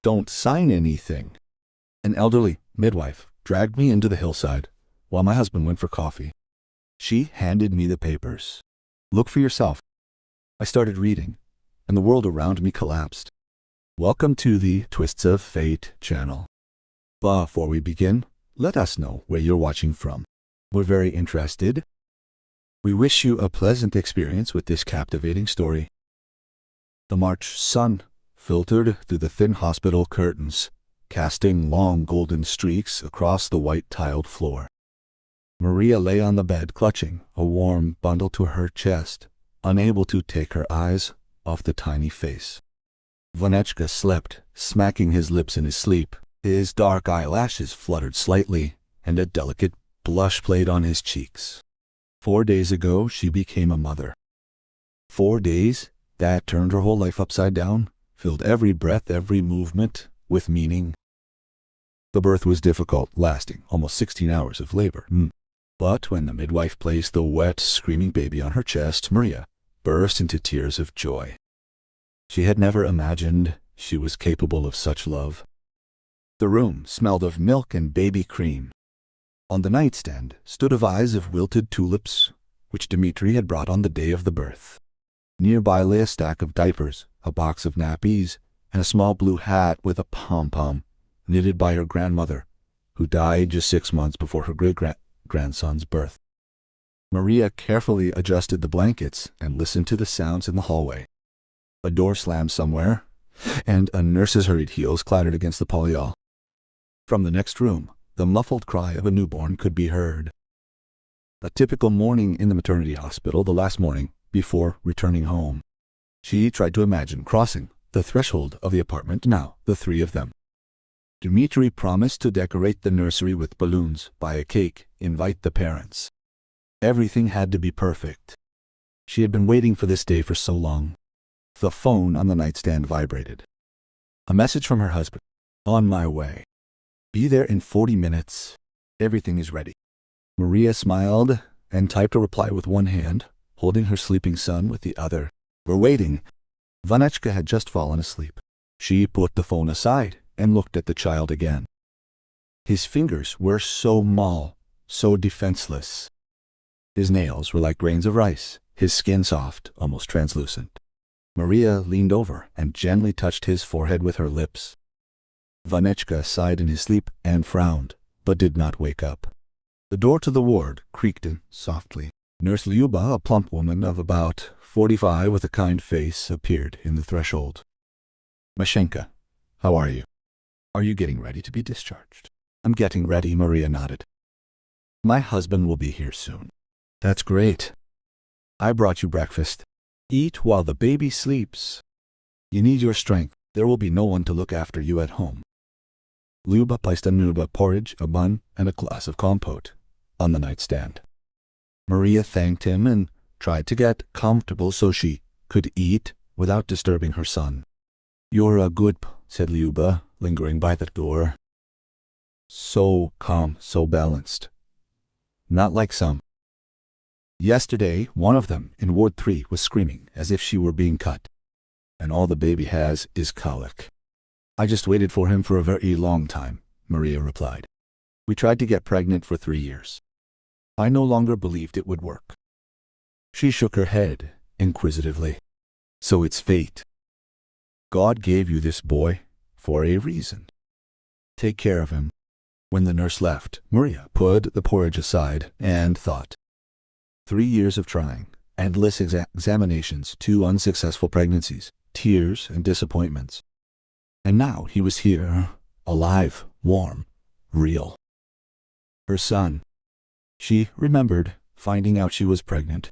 Don't sign anything. An elderly midwife dragged me into the hillside while my husband went for coffee. She handed me the papers. Look for yourself. I started reading, and the world around me collapsed. Welcome to the Twists of Fate channel. Before we begin, let us know where you're watching from. We're very interested. We wish you a pleasant experience with this captivating story. The March sun filtered through the thin hospital curtains, casting long golden streaks across the white tiled floor. Maria lay on the bed, clutching a warm bundle to her chest, unable to take her eyes off the tiny face. Vanechka slept, smacking his lips in his sleep. His dark eyelashes fluttered slightly, and a delicate blush played on his cheeks. 4 days ago, she became a mother. 4 days that turned her whole life upside down, filled every breath, every movement with meaning. The birth was difficult, lasting almost 16 hours of labor. But when the midwife placed the wet, screaming baby on her chest, Maria burst into tears of joy. She had never imagined she was capable of such love. The room smelled of milk and baby cream. On the nightstand stood a vase of wilted tulips, which Dmitri had brought on the day of the birth. Nearby lay a stack of diapers, a box of nappies, and a small blue hat with a pom-pom, knitted by her grandmother, who died just 6 months before her great-grandson's birth. Maria carefully adjusted the blankets and listened to the sounds in the hallway. A door slammed somewhere, and a nurse's hurried heels clattered against the polyol. From the next room, the muffled cry of a newborn could be heard. A typical morning in the maternity hospital, the last morning before returning home. She tried to imagine crossing the threshold of the apartment, now the 3 of them. Dmitri promised to decorate the nursery with balloons, buy a cake, invite the parents. Everything had to be perfect. She had been waiting for this day for so long. The phone on the nightstand vibrated. A message from her husband. On my way. Be there in 40 minutes. Everything is ready. Maria smiled and typed a reply with one hand, holding her sleeping son with the other. We're waiting. Vanechka had just fallen asleep. She put the phone aside and looked at the child again. His fingers were so small, so defenseless. His nails were like grains of rice, his skin soft, almost translucent. Maria leaned over and gently touched his forehead with her lips. Vanechka sighed in his sleep and frowned, but did not wake up. The door to the ward creaked in softly. Nurse Lyuba, a plump woman of about 45 with a kind face, appeared in the threshold. Mashenka, how are you? Are you getting ready to be discharged? I'm getting ready, Maria nodded. My husband will be here soon. That's great. I brought you breakfast. Eat while the baby sleeps. You need your strength. There will be no one to look after you at home. Lyuba placed a nuba porridge, a bun, and a glass of compote on the nightstand. Maria thanked him and tried to get comfortable so she could eat without disturbing her son. You're a good, said Lyuba, lingering by the door. So calm, so balanced. Not like some. Yesterday, one of them in Ward 3 was screaming as if she were being cut. And all the baby has is colic. I just waited for him for a very long time, Maria replied. We tried to get pregnant for 3 years. I no longer believed it would work. She shook her head inquisitively. So it's fate. God gave you this boy for a reason. Take care of him. When the nurse left, Maria put the porridge aside and thought. 3 years of trying, endless examinations, 2 unsuccessful pregnancies, tears and disappointments. And now he was here, alive, warm, real. Her son. She remembered finding out she was pregnant.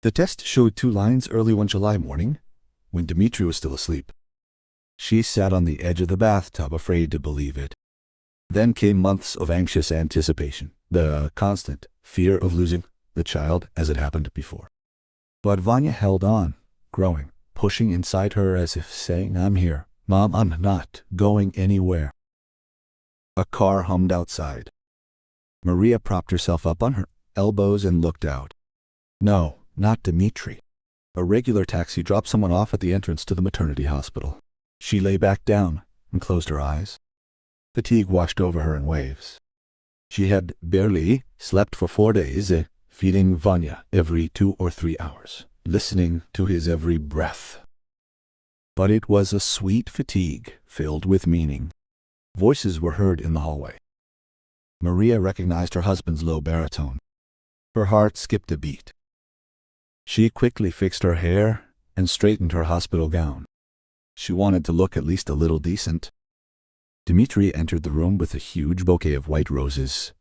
The test showed 2 lines early one July morning, when Dmitri was still asleep. She sat on the edge of the bathtub, afraid to believe it. Then came months of anxious anticipation, the constant fear of losing the child as it happened before. But Vanya held on, growing, pushing inside her as if saying, I'm here. Mom, I'm not going anywhere. A car hummed outside. Maria propped herself up on her elbows and looked out. No, not Dmitri. A regular taxi dropped someone off at the entrance to the maternity hospital. She lay back down, and closed her eyes. Fatigue washed over her in waves. She had barely slept for 4 days, feeding Vanya every 2 or 3 hours, listening to his every breath. But it was a sweet fatigue filled with meaning. Voices were heard in the hallway. Maria recognized her husband's low baritone. Her heart skipped a beat. She quickly fixed her hair and straightened her hospital gown. She wanted to look at least a little decent. Dmitri entered the room with a huge bouquet of white roses,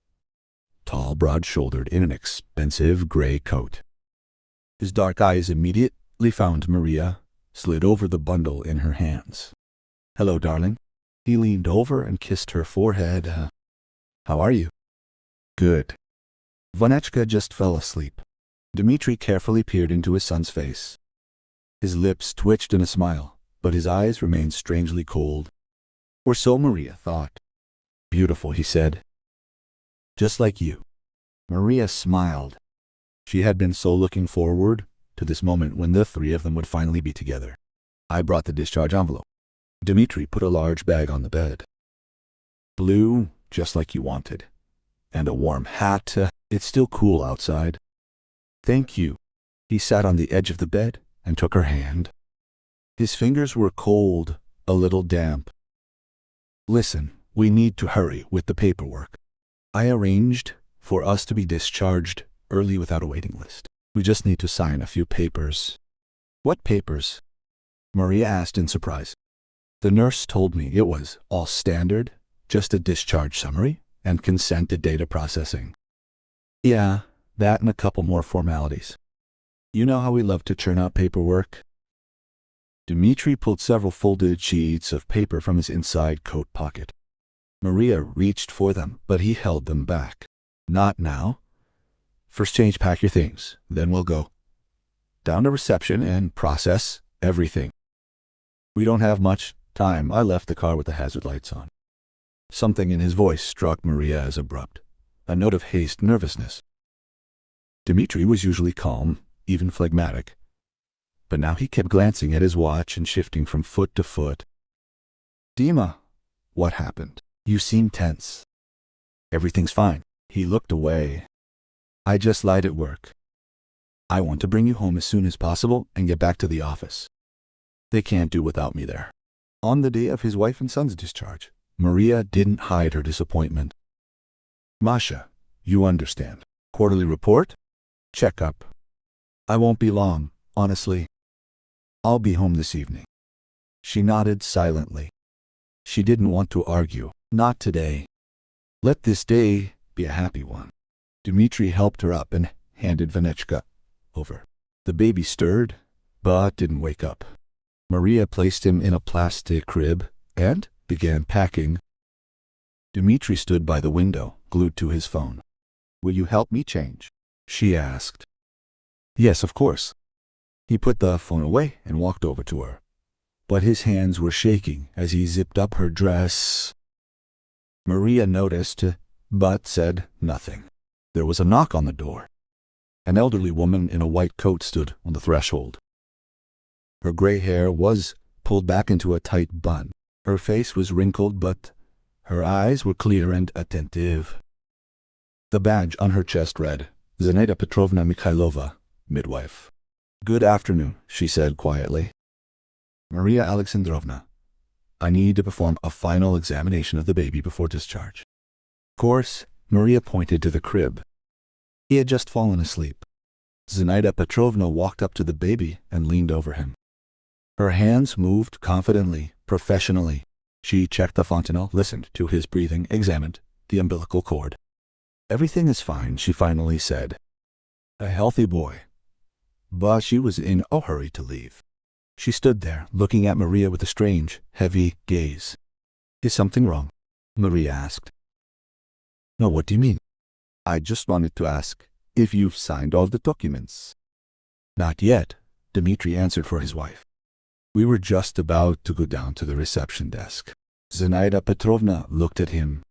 tall, broad-shouldered, in an expensive gray coat. His dark eyes immediately found Maria, slid over the bundle in her hands. "Hello, darling." He leaned over and kissed her forehead. "How are you?" "Good." Vanechka just fell asleep. Dmitri carefully peered into his son's face. His lips twitched in a smile, but his eyes remained strangely cold. Or so Maria thought. "Beautiful," he said. "Just like you." Maria smiled. She had been so looking forward to this moment when the three of them would finally be together. "I brought the discharge envelope." Dmitri put a large bag on the bed. "Blue, just like you wanted. And a warm hat. It's still cool outside." "Thank you." He sat on the edge of the bed and took her hand. His fingers were cold, a little damp. "Listen, we need to hurry with the paperwork. I arranged for us to be discharged early without a waiting list. We just need to sign a few papers." "What papers?" Maria asked in surprise. "The nurse told me it was all standard, just a discharge summary and consent to data processing." "Yeah, that and a couple more formalities. You know how we love to churn out paperwork." Dmitri pulled several folded sheets of paper from his inside coat pocket. Maria reached for them, but he held them back. "Not now. First pack your things, then we'll go down to reception and process everything. We don't have much time." I left the car with the hazard lights on. Something in his voice struck Maria as abrupt, a note of haste, nervousness. Dmitri was usually calm, even phlegmatic, but now he kept glancing at his watch and shifting from foot to foot. "Dima, what happened? You seem tense." "Everything's fine." He looked away. "I just lied at work. I want to bring you home as soon as possible and get back to the office. They can't do without me there." On the day of his wife and son's discharge, Maria didn't hide her disappointment. "Masha, you understand. Quarterly report? Checkup. I won't be long, honestly. I'll be home this evening." She nodded silently. She didn't want to argue. Not today. Let this day be a happy one. Dmitri helped her up and handed Vanechka over. The baby stirred, but didn't wake up. Maria placed him in a plastic crib and began packing. Dmitri stood by the window, glued to his phone. "Will you help me change?" she asked. "Yes, of course." He put the phone away and walked over to her, but his hands were shaking as he zipped up her dress. Maria noticed, but said nothing. There was a knock on the door. An elderly woman in a white coat stood on the threshold. Her gray hair was pulled back into a tight bun. Her face was wrinkled, but her eyes were clear and attentive. The badge on her chest read, "Zinaida Petrovna Mikhailova, midwife." "Good afternoon," she said quietly. "Maria Alexandrovna, I need to perform a final examination of the baby before discharge." Of course, Maria pointed to the crib. He had just fallen asleep. Zinaida Petrovna walked up to the baby and leaned over him. Her hands moved confidently, professionally. She checked the fontanelle, listened to his breathing, examined the umbilical cord. "Everything is fine," she finally said. "A healthy boy." But she was in a hurry to leave. She stood there, looking at Maria with a strange, heavy gaze. "Is something wrong?" Maria asked. "No, what do you mean?" "I just wanted to ask if you've signed all the documents." "Not yet," Dmitri answered for his wife. "We were just about to go down to the reception desk." Zinaida Petrovna looked at him.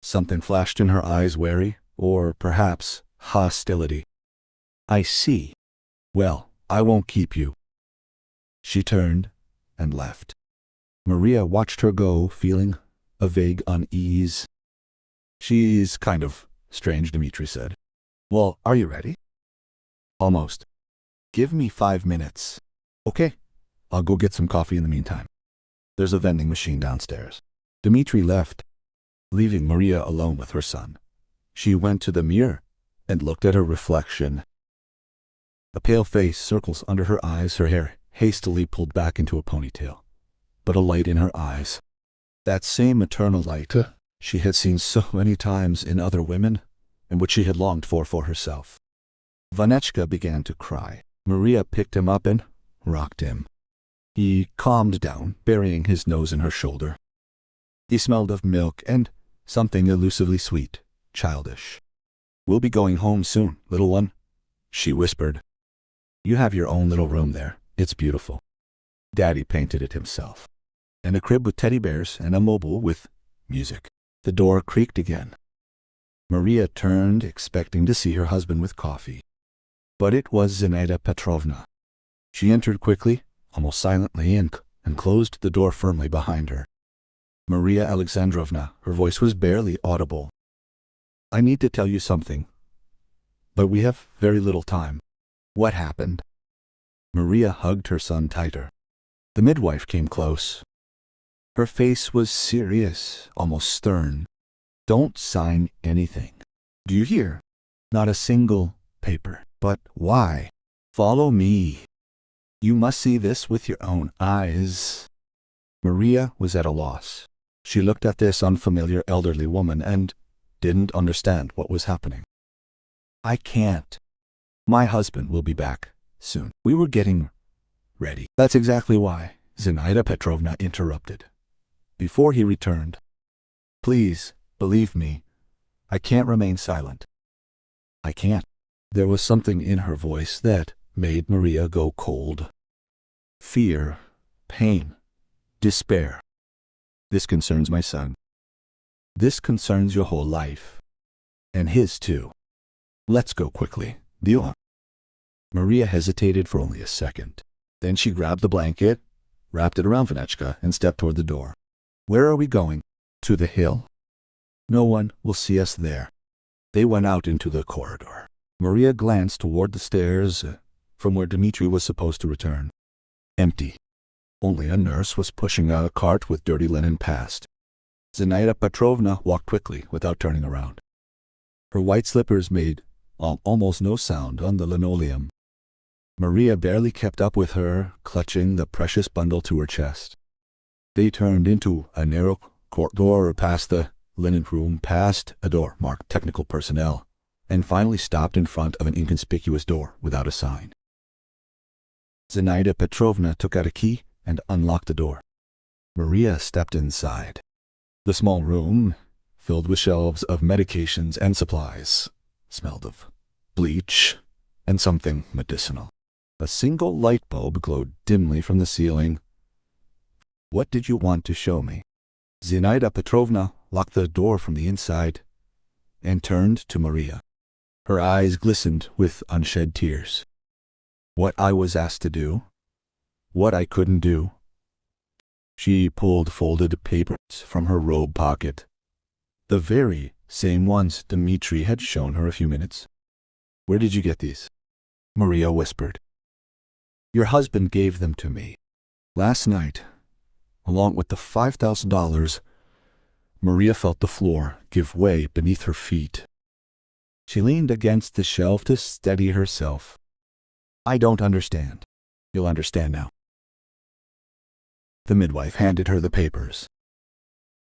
Something flashed in her eyes, wary, or perhaps hostility. "I see. Well, I won't keep you." She turned and left. Maria watched her go, feeling a vague unease. She's kind of strange, Dmitri said. Well, are you ready? Almost. Give me 5 minutes. Okay, I'll go get some coffee in the meantime. There's a vending machine downstairs. Dmitri left, leaving Maria alone with her son. She went to the mirror and looked at her reflection. A pale face, circles under her eyes, her hair hastily pulled back into a ponytail, but a light in her eyes. That same eternal light she had seen so many times in other women, and which she had longed for herself. Vanechka began to cry. Maria picked him up and rocked him. He calmed down, burying his nose in her shoulder. He smelled of milk and something elusively sweet, childish. We'll be going home soon, little one, she whispered. You have your own little room there. It's beautiful. Daddy painted it himself. And a crib with teddy bears and a mobile with music. The door creaked again. Maria turned, expecting to see her husband with coffee. But it was Zinaida Petrovna. She entered quickly, almost silently, and closed the door firmly behind her. Maria Alexandrovna, her voice was barely audible. I need to tell you something, but we have very little time. What happened? Maria hugged her son tighter. The midwife came close. Her face was serious, almost stern. Don't sign anything. Do you hear? Not a single paper. But why? Follow me. You must see this with your own eyes. Maria was at a loss. She looked at this unfamiliar elderly woman and didn't understand what was happening. I can't. My husband will be back soon. We were getting ready. That's exactly why, Zinaida Petrovna interrupted. Before he returned, please, believe me, I can't remain silent. I can't. There was something in her voice that made Maria go cold. Fear, pain, despair. This concerns my son. This concerns your whole life. And his too. Let's go quickly, deal? Maria hesitated for only a second. Then she grabbed the blanket, wrapped it around Vanechka, and stepped toward the door. Where are we going? To the hill? No one will see us there. They went out into the corridor. Maria glanced toward the stairs from where Dmitri was supposed to return. Empty. Only a nurse was pushing a cart with dirty linen past. Zinaida Petrovna walked quickly without turning around. Her white slippers made almost no sound on the linoleum. Maria barely kept up with her, clutching the precious bundle to her chest. They turned into a narrow corridor past the linen room, past a door marked technical personnel, and finally stopped in front of an inconspicuous door without a sign. Zinaida Petrovna took out a key and unlocked the door. Maria stepped inside. The small room, filled with shelves of medications and supplies, smelled of bleach and something medicinal. A single light bulb glowed dimly from the ceiling. What did you want to show me? Zinaida Petrovna locked the door from the inside and turned to Maria. Her eyes glistened with unshed tears. What I was asked to do, what I couldn't do. She pulled folded papers from her robe pocket, the very same ones Dmitri had shown her a few minutes. Where did you get these? Maria whispered. Your husband gave them to me last night, along with the $5,000. Maria felt the floor give way beneath her feet. She leaned against the shelf to steady herself. I don't understand. You'll understand now. The midwife handed her the papers.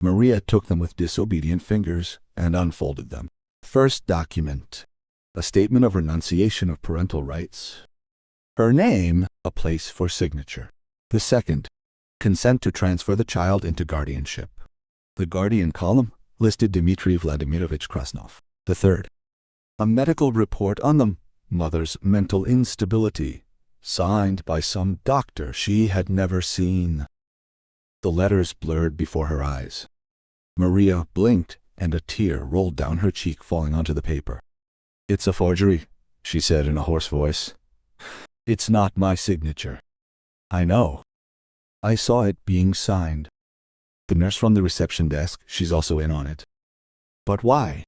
Maria took them with disobedient fingers and unfolded them. First document, a statement of renunciation of parental rights. Her name, a place for signature. The second, consent to transfer the child into guardianship. The guardian column listed Dmitry Vladimirovich Krasnov. The third, a medical report on the mother's mental instability, signed by some doctor she had never seen. The letters blurred before her eyes. Maria blinked, and a tear rolled down her cheek, falling onto the paper. It's a forgery, she said in a hoarse voice. It's not my signature. I know. I saw it being signed. The nurse from the reception desk, she's also in on it. But why?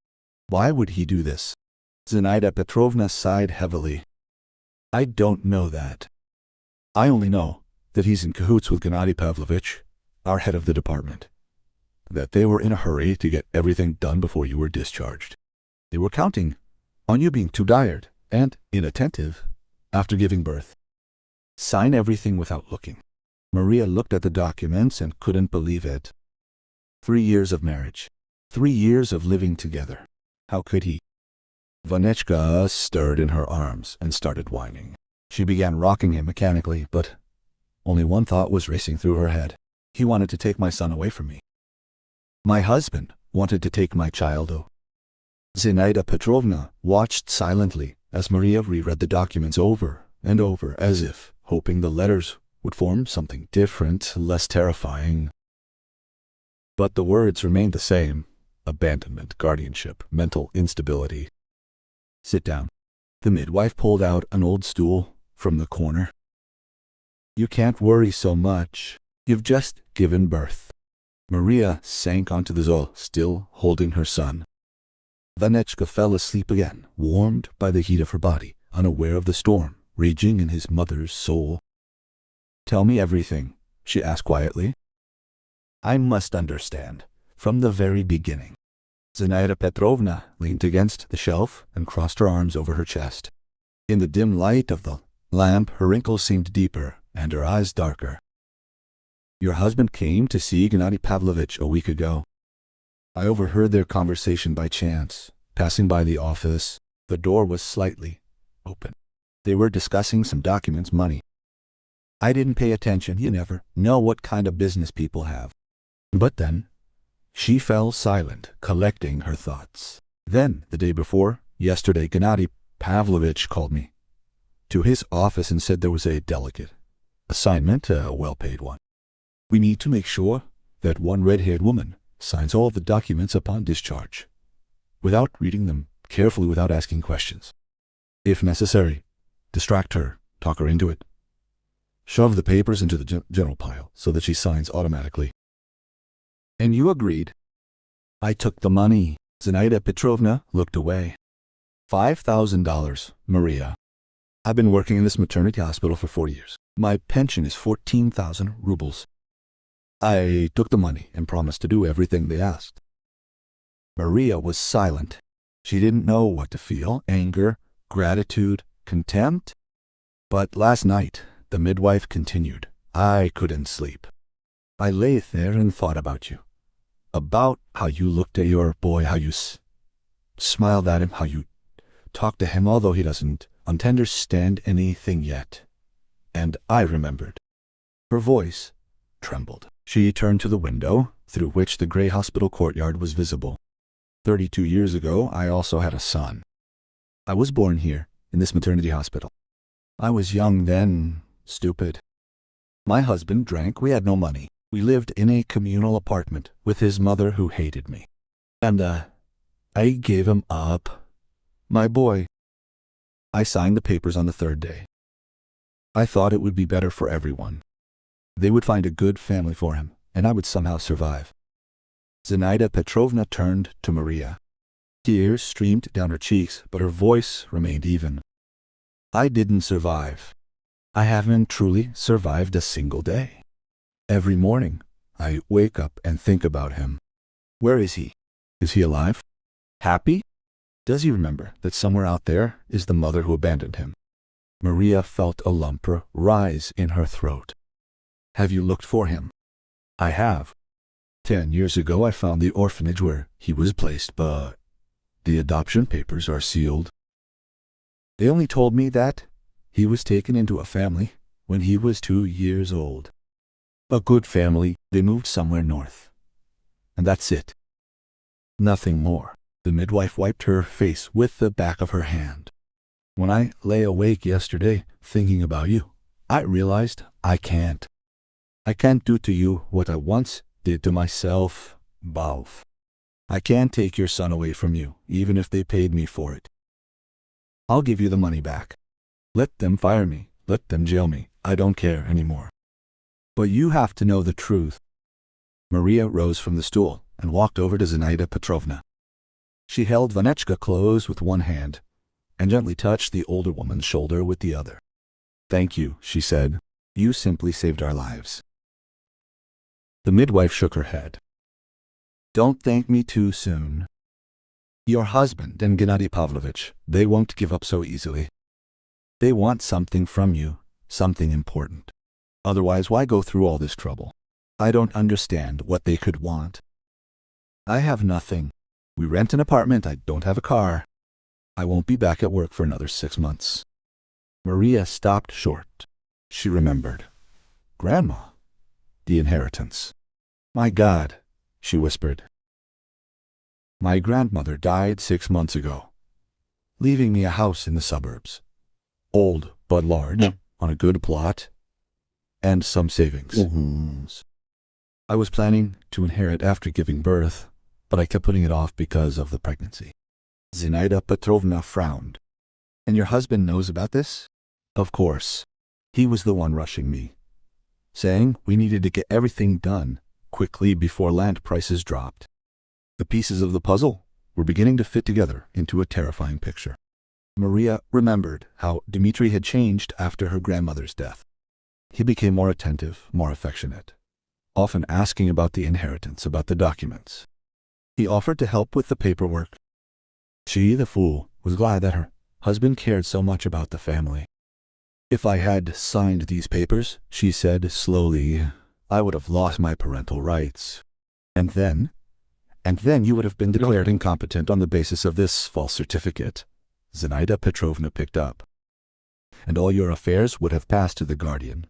Why would he do this? Zinaida Petrovna sighed heavily. I don't know that. I only know that he's in cahoots with Gennady Pavlovich, our head of the department. That they were in a hurry to get everything done before you were discharged. They were counting on you being too tired and inattentive after giving birth. Sign everything without looking. Maria looked at the documents and couldn't believe it. 3 years of marriage. 3 years of living together. How could he? Vanechka stirred in her arms and started whining. She began rocking him mechanically, but only one thought was racing through her head. He wanted to take my son away from me. My husband wanted to take my child. Zinaida Petrovna watched silently as Maria reread the documents over and over, as if hoping the letters would form something different, less terrifying. But the words remained the same: abandonment, guardianship, mental instability. Sit down. The midwife pulled out an old stool from the corner. You can't worry so much. You've just given birth. Maria sank onto the stool, still holding her son. Vanechka fell asleep again, warmed by the heat of her body, unaware of the storm raging in his mother's soul. Tell me everything, she asked quietly. I must understand, from the very beginning. Zinaida Petrovna leaned against the shelf and crossed her arms over her chest. In the dim light of the lamp, her wrinkles seemed deeper and her eyes darker. Your husband came to see Gennady Pavlovich a week ago. I overheard their conversation by chance, passing by the office. The door was slightly open. They were discussing some documents, money. I didn't pay attention. You never know what kind of business people have. But then, she fell silent, collecting her thoughts. Then, the day before, yesterday, Gennady Pavlovich called me to his office and said there was a delicate assignment, a well-paid one. We need to make sure that one red-haired woman signs all of the documents upon discharge, without reading them carefully, without asking questions. If necessary, distract her, talk her into it. Shove the papers into the general pile so that she signs automatically. And you agreed. I took the money. Zinaida Petrovna looked away. $5,000, Maria. I've been working in this maternity hospital for 4 years. My pension is 14,000 rubles. I took the money and promised to do everything they asked. Maria was silent. She didn't know what to feel: anger, gratitude, contempt. But last night, the midwife continued, I couldn't sleep. I lay there and thought about you. About how you looked at your boy, how you smiled at him, how you talked to him although he doesn't understand anything yet. And I remembered. Her voice trembled. She turned to the window, through which the gray hospital courtyard was visible. 32 years ago, I also had a son. I was born here, in this maternity hospital. I was young then, stupid. My husband drank. We had no money. We lived in a communal apartment with his mother, who hated me. And, I gave him up. My boy. I signed the papers on the 3rd day. I thought it would be better for everyone. They would find a good family for him, and I would somehow survive. Zinaida Petrovna turned to Maria. Tears streamed down her cheeks, but her voice remained even. I didn't survive. I haven't truly survived a single day. Every morning, I wake up and think about him. Where is he? Is he alive? Happy? Does he remember that somewhere out there is the mother who abandoned him? Maria felt a lump rise in her throat. Have you looked for him? I have. 10 years ago, I found the orphanage where he was placed, but the adoption papers are sealed. They only told me that he was taken into a family when he was 2 years old. A good family. They moved somewhere north. And that's it. Nothing more. The midwife wiped her face with the back of her hand. When I lay awake yesterday thinking about you, I realized I can't. I can't do to you what I once did to myself, Balf. I can't take your son away from you, even if they paid me for it. I'll give you the money back. Let them fire me. Let them jail me. I don't care anymore. But you have to know the truth. Maria rose from the stool and walked over to Zinaida Petrovna. She held Vanechka close with one hand and gently touched the older woman's shoulder with the other. "Thank you," she said. "You simply saved our lives." The midwife shook her head. "Don't thank me too soon. Your husband and Gennady Pavlovich, they won't give up so easily. They want something from you, something important. Otherwise, why go through all this trouble? I don't understand what they could want. I have nothing. We rent an apartment. I don't have a car. I won't be back at work for another 6 months." Maria stopped short. She remembered. Grandma. The inheritance. "My God," she whispered. "My grandmother died 6 months ago, leaving me a house in the suburbs. Old but large, on a good plot, and some savings. I was planning to inherit after giving birth, but I kept putting it off because of the pregnancy." Zinaida Petrovna frowned. "And your husband knows about this?" "Of course. He was the one rushing me, saying we needed to get everything done quickly before land prices dropped." The pieces of the puzzle were beginning to fit together into a terrifying picture. Maria remembered how Dmitri had changed after her grandmother's death. He became more attentive, more affectionate, often asking about the inheritance, about the documents. He offered to help with the paperwork. She, the fool, was glad that her husband cared so much about the family. "If I had signed these papers," she said slowly, "I would have lost my parental rights. And then you would have been declared incompetent on the basis of this false certificate," Zinaida Petrovna picked up. "And all your affairs would have passed to the guardian,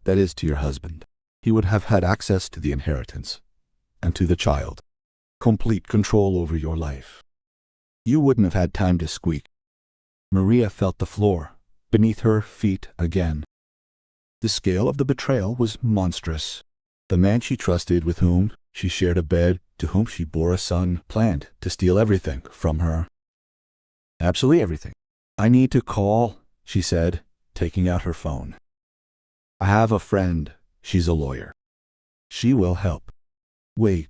that is, to your husband. He would have had access to the inheritance, and to the child. Complete control over your life. You wouldn't have had time to squeak." Maria felt the floor beneath her feet again. The scale of the betrayal was monstrous. The man she trusted, with whom she shared a bed, to whom she bore a son, planned to steal everything from her. Absolutely everything. "I need to call," she said, taking out her phone. "I have a friend. She's a lawyer. She will help." "Wait."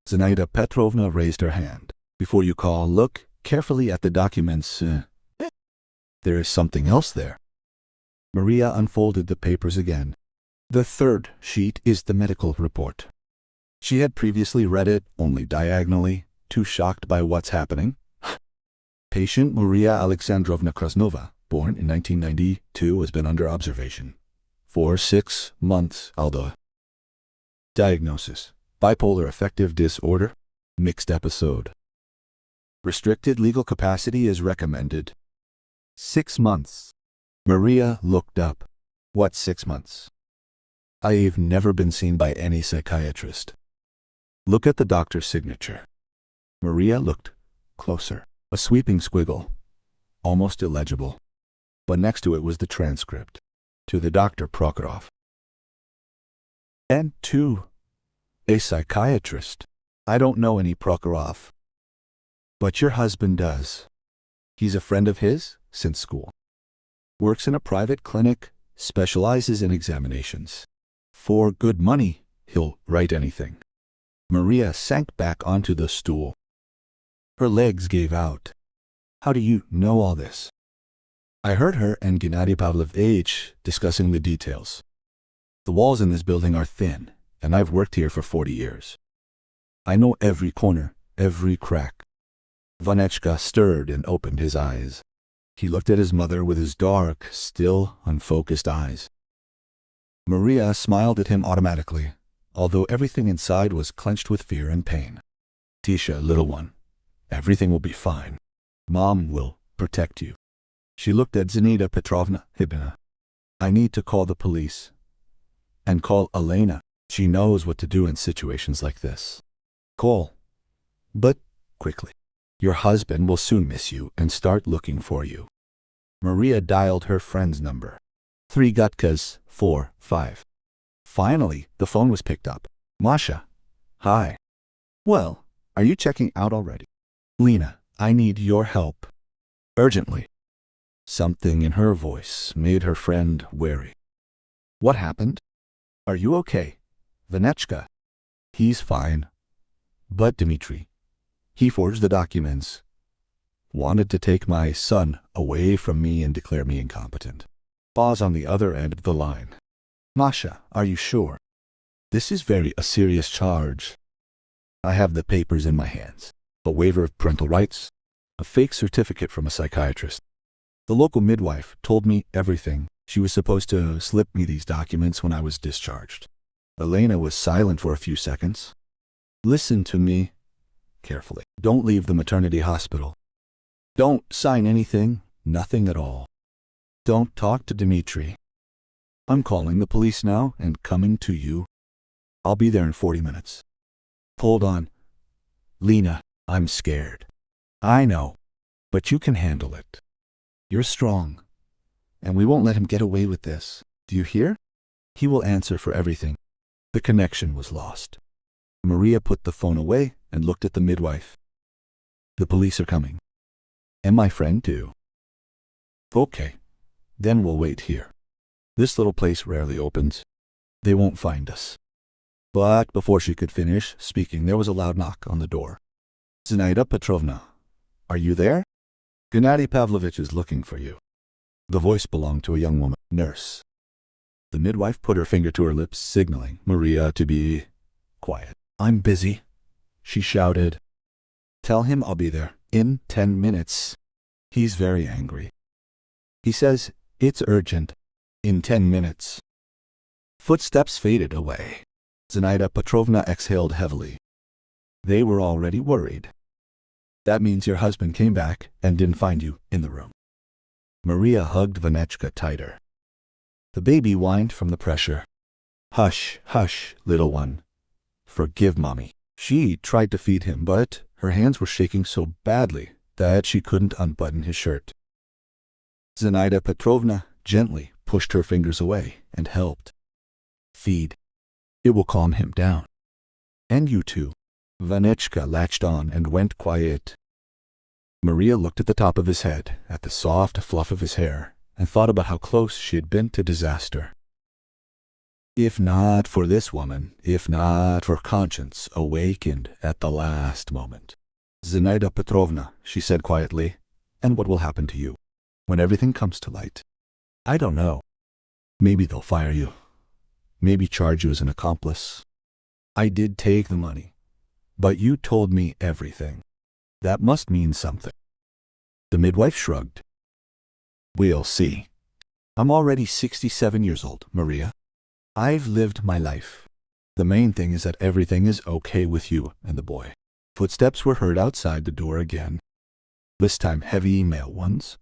Zinaida Petrovna raised her hand. "Before you call, look carefully at the documents. There is something else there." Maria unfolded the papers again. The third sheet is the medical report. She had previously read it only diagonally, too shocked by what's happening. Patient Maria Alexandrovna Krasnova, born in 1992, has been under observation for 6 months. Aldo. Diagnosis: bipolar affective disorder, mixed episode. Restricted legal capacity is recommended. 6 months. Maria looked up. "What 6 months? I've never been seen by any psychiatrist." "Look at the doctor's signature." Maria looked closer. A sweeping squiggle, almost illegible. But next to it was the transcript. "To the Dr. Prokhorov." "And to a psychiatrist." "I don't know any Prokhorov." "But your husband does. He's a friend of his since school. Works in a private clinic, specializes in examinations. For good money, he'll write anything." Maria sank back onto the stool. Her legs gave out. "How do you know all this?" "I heard her and Gennady Pavlovich discussing the details. The walls in this building are thin, and I've worked here for 40 years. I know every corner, every crack." Vanechka stirred and opened his eyes. He looked at his mother with his dark, still, unfocused eyes. Maria smiled at him automatically, although everything inside was clenched with fear and pain. "Tisha, little one, everything will be fine. Mom will protect you." She looked at Zinaida Petrovna. "I need to call the police. And call Elena. She knows what to do in situations like this. Call. But quickly. Your husband will soon miss you and start looking for you." Maria dialed her friend's number. 3 Gutkas, 4, 5. Finally, the phone was picked up. "Masha. Hi. Well, are you checking out already?" "Lena, I need your help. Urgently." Something in her voice made her friend wary. "What happened?" Are you okay, Vanechka? He's fine. But Dmitri, he forged the documents. Wanted to take my son away from me and declare me incompetent. Pause on the other end of the line. Masha, are you sure? This is a serious charge. I have the papers in my hands. A waiver of parental rights, a fake certificate from a psychiatrist. The local midwife told me everything. She was supposed to slip me these documents when I was discharged. Elena was silent for a few seconds. Listen to me carefully. Don't leave the maternity hospital. Don't sign anything, nothing at all. Don't talk to Dmitri. I'm calling the police now and coming to you. I'll be there in 40 minutes. Hold on. Lena, I'm scared. I know, but you can handle it. You're strong, and we won't let him get away with this. Do you hear? He will answer for everything. The connection was lost. Maria put the phone away and looked at the midwife. The police are coming. And my friend too. Okay, then we'll wait here. This little place rarely opens. They won't find us. But before she could finish speaking, there was a loud knock on the door. Zinaida Petrovna, are you there? Gennady Pavlovich is looking for you. The voice belonged to a young woman, nurse. The midwife put her finger to her lips, signaling Maria to be quiet. I'm busy, she shouted. Tell him I'll be there in 10 minutes. He's very angry. He says it's urgent. In 10 minutes. Footsteps faded away. Zinaida Petrovna exhaled heavily. They were already worried. That means your husband came back and didn't find you in the room. Maria hugged Vanechka tighter. The baby whined from the pressure. Hush, hush, little one. Forgive mommy. She tried to feed him, but her hands were shaking so badly that she couldn't unbutton his shirt. Zinaida Petrovna gently pushed her fingers away and helped. Feed. It will calm him down. And you too. Vanechka latched on and went quiet. Maria looked at the top of his head, at the soft fluff of his hair, and thought about how close she had been to disaster. If not for this woman, if not for conscience awakened at the last moment. Zinaida Petrovna, she said quietly, and what will happen to you when everything comes to light? I don't know. Maybe they'll fire you. Maybe charge you as an accomplice. I did take the money, but you told me everything. That must mean something. The midwife shrugged. We'll see. I'm already 67 years old, Maria. I've lived my life. The main thing is that everything is okay with you and the boy. Footsteps were heard outside the door again. This time heavy male ones.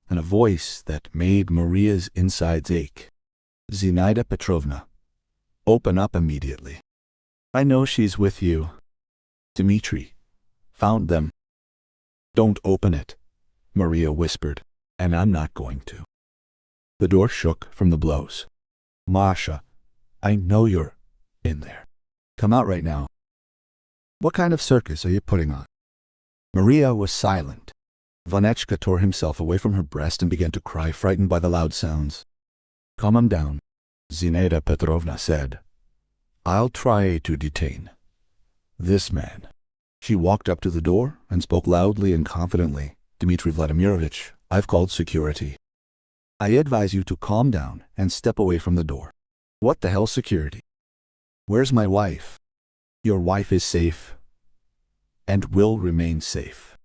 And a voice that made Maria's insides ache. Zinaida Petrovna, open up immediately. I know she's with you. Dmitri found them. Don't open it, Maria whispered, and I'm not going to. The door shook from the blows. Masha, I know you're in there. Come out right now. What kind of circus are you putting on? Maria was silent. Vanechka tore himself away from her breast and began to cry, frightened by the loud sounds. Calm him down, Zinaida Petrovna said. I'll try to detain this man. She walked up to the door and spoke loudly and confidently. Dmitri Vladimirovich, I've called security. I advise you to calm down and step away from the door. What the hell security? Where's my wife? Your wife is safe and will remain safe.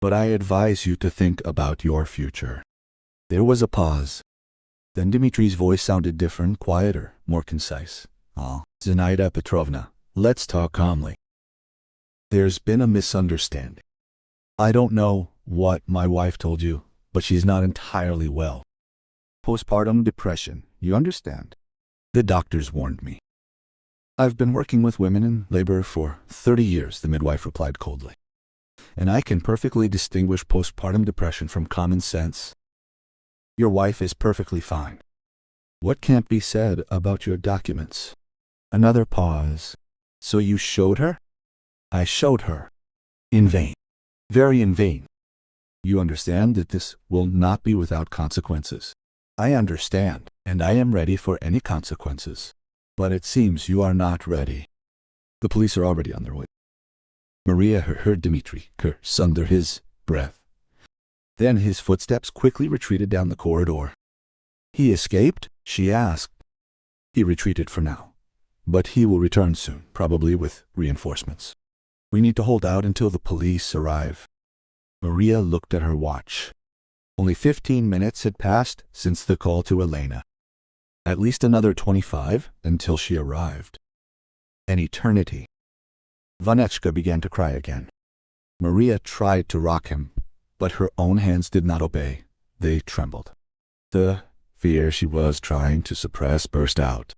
But I advise you to think about your future. There was a pause. Then Dmitri's voice sounded different, quieter, more concise. Zinaida Petrovna, let's talk calmly. There's been a misunderstanding. I don't know what my wife told you, but she's not entirely well. Postpartum depression, you understand? The doctors warned me. I've been working with women in labor for 30 years, the midwife replied coldly. And I can perfectly distinguish postpartum depression from common sense. Your wife is perfectly fine. What can't be said about your documents? Another pause. So you showed her? I showed her. In vain. Very in vain. You understand that this will not be without consequences. I understand, and I am ready for any consequences. But it seems you are not ready. The police are already on their way. Maria heard Dmitri curse under his breath. Then his footsteps quickly retreated down the corridor. He escaped? She asked. He retreated for now. But he will return soon, probably with reinforcements. We need to hold out until the police arrive. Maria looked at her watch. Only 15 minutes had passed since the call to Elena. At least another 25 until she arrived. An eternity. Vanechka began to cry again. Maria tried to rock him, but her own hands did not obey. They trembled. The fear she was trying to suppress burst out.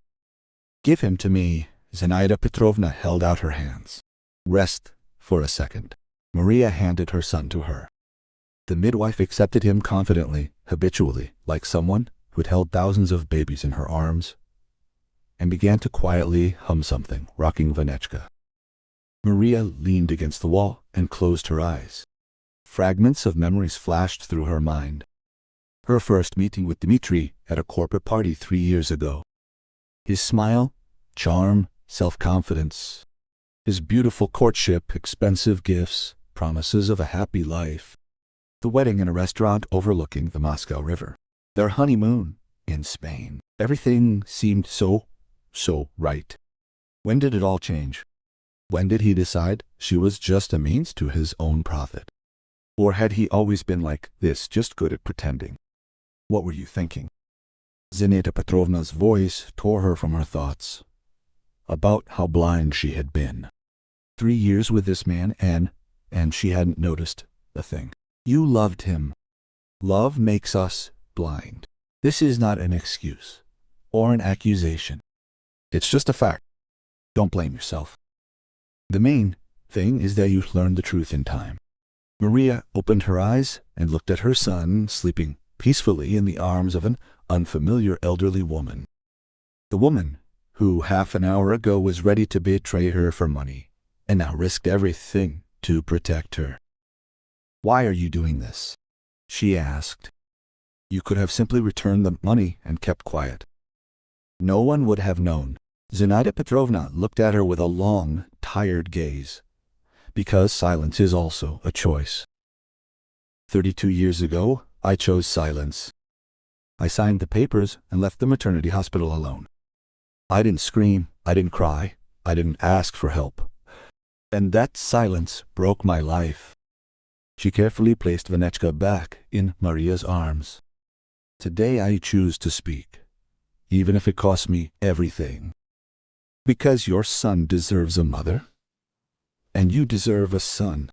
Give him to me. Zinaida Petrovna held out her hands. Rest for a second. Maria handed her son to her. The midwife accepted him confidently, habitually, like someone who had held thousands of babies in her arms, and began to quietly hum something, rocking Vanechka. Maria leaned against the wall and closed her eyes. Fragments of memories flashed through her mind. Her first meeting with Dmitri at a corporate party 3 years ago. His smile, charm, self-confidence. His beautiful courtship, expensive gifts, promises of a happy life. The wedding in a restaurant overlooking the Moscow River. Their honeymoon in Spain. Everything seemed so right. When did it all change? When did he decide she was just a means to his own profit? Or had he always been like this, just good at pretending? What were you thinking? Zinaida Petrovna's voice tore her from her thoughts. About how blind she had been. 3 years with this man, and she hadn't noticed a thing. You loved him. Love makes us blind. This is not an excuse or an accusation. It's just a fact. Don't blame yourself. The main thing is that you learn the truth in time. Maria opened her eyes and looked at her son sleeping peacefully in the arms of an unfamiliar elderly woman. The woman who half an hour ago was ready to betray her for money and now risked everything to protect her. Why are you doing this? She asked. You could have simply returned the money and kept quiet. No one would have known. Zinaida Petrovna looked at her with a long, tired gaze. Because silence is also a choice. 32 years ago, I chose silence. I signed the papers and left the maternity hospital alone. I didn't scream, I didn't cry, I didn't ask for help. And that silence broke my life. She carefully placed Vanechka back in Maria's arms. Today I choose to speak, even if it costs me everything. Because your son deserves a mother, and you deserve a son.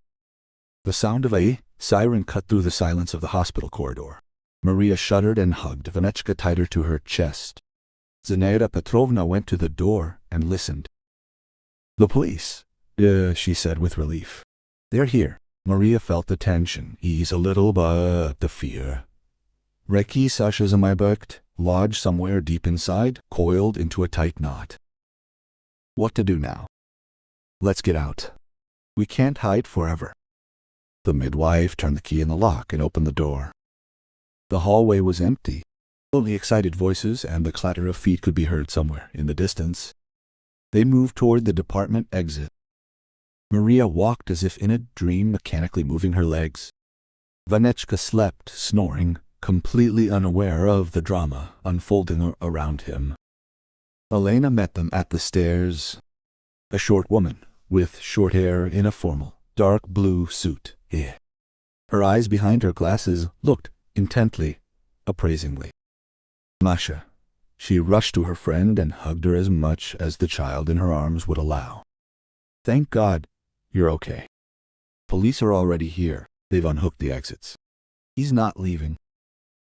The sound of a siren cut through the silence of the hospital corridor. Maria shuddered and hugged Vanechka tighter to her chest. Zinaida Petrovna went to the door and listened. The police, she said with relief. They're here. Maria felt the tension ease a little, but the fear. Reki Sasha's lodged somewhere deep inside, coiled into a tight knot. What to do now? Let's get out. We can't hide forever. The midwife turned the key in the lock and opened the door. The hallway was empty. Only excited voices and the clatter of feet could be heard somewhere in the distance. They moved toward the department exit. Maria walked as if in a dream, mechanically moving her legs. Vanechka slept, snoring, completely unaware of the drama unfolding around him. Elena met them at the stairs. A short woman, with short hair in a formal, dark blue suit. Her eyes behind her glasses looked intently, appraisingly. Masha. She rushed to her friend and hugged her as much as the child in her arms would allow. Thank God, you're okay. Police are already here. They've unhooked the exits. He's not leaving.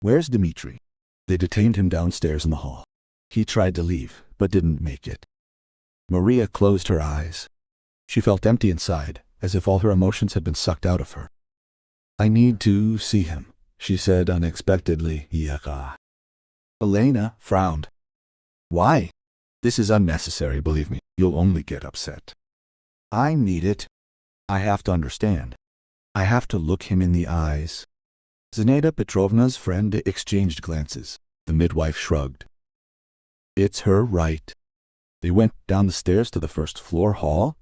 Where's Dmitri? They detained him downstairs in the hall. He tried to leave, but didn't make it. Maria closed her eyes. She felt empty inside, as if all her emotions had been sucked out of her. I need to see him, she said unexpectedly. Elena frowned. Why? This is unnecessary, believe me. You'll only get upset. I need it. I have to understand. I have to look him in the eyes. Zinaida Petrovna's friend exchanged glances. The midwife shrugged. It's her right. They went down the stairs to the first-floor hall.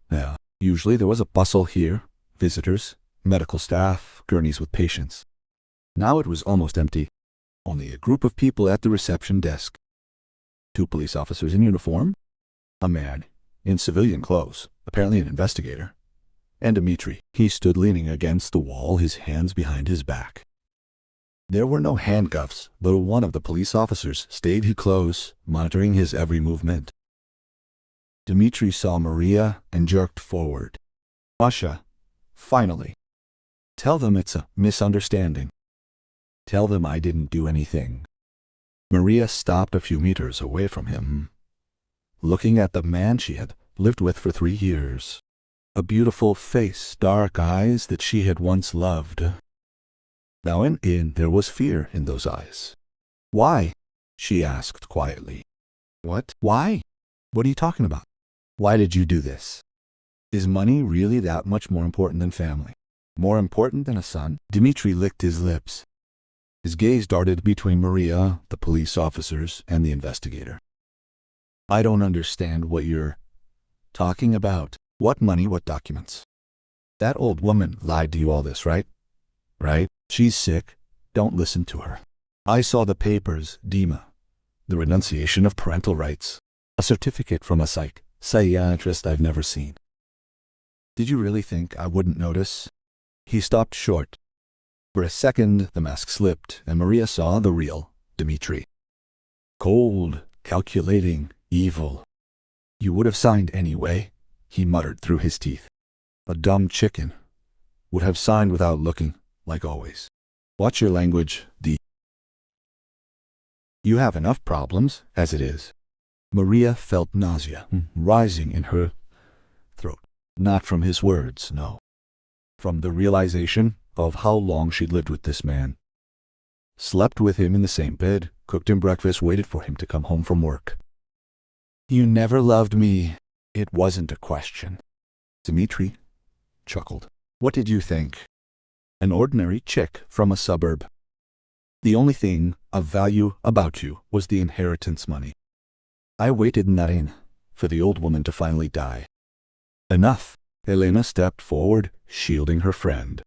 Usually there was a bustle here. Visitors, medical staff, gurneys with patients. Now it was almost empty. Only a group of people at the reception desk. 2 police officers in uniform. A man in civilian clothes, apparently an investigator. And Dmitri. He stood leaning against the wall, his hands behind his back. There were no handcuffs, but one of the police officers stayed close, monitoring his every movement. Dmitri saw Maria and jerked forward. Masha, finally. Tell them it's a misunderstanding. Tell them I didn't do anything. Maria stopped a few meters away from him, looking at the man she had lived with for 3 years. A beautiful face, dark eyes that she had once loved. Now there was fear in those eyes. Why? She asked quietly. What? Why? What are you talking about? Why did you do this? Is money really that much more important than family? More important than a son? Dmitri licked his lips. His gaze darted between Maria, the police officers, and the investigator. I don't understand what you're talking about. What money, what documents? That old woman lied to you all this, right? Right? She's sick. Don't listen to her. I saw the papers, Dima. The renunciation of parental rights. A certificate from a psychiatrist I've never seen. Did you really think I wouldn't notice? He stopped short. For a second, the mask slipped, and Maria saw the real Dmitri. Cold, calculating, evil. You would have signed anyway, he muttered through his teeth. A dumb chicken. Would have signed without looking, like always. Watch your language, D. You have enough problems, as it is. Maria felt nausea rising in her throat. Not from his words, no. From the realization of how long she'd lived with this man. Slept with him in the same bed, cooked him breakfast, waited for him to come home from work. You never loved me. It wasn't a question. Dmitri chuckled. What did you think? An ordinary chick from a suburb. The only thing of value about you was the inheritance money. I waited Narin for the old woman to finally die. Enough. Elena stepped forward, shielding her friend.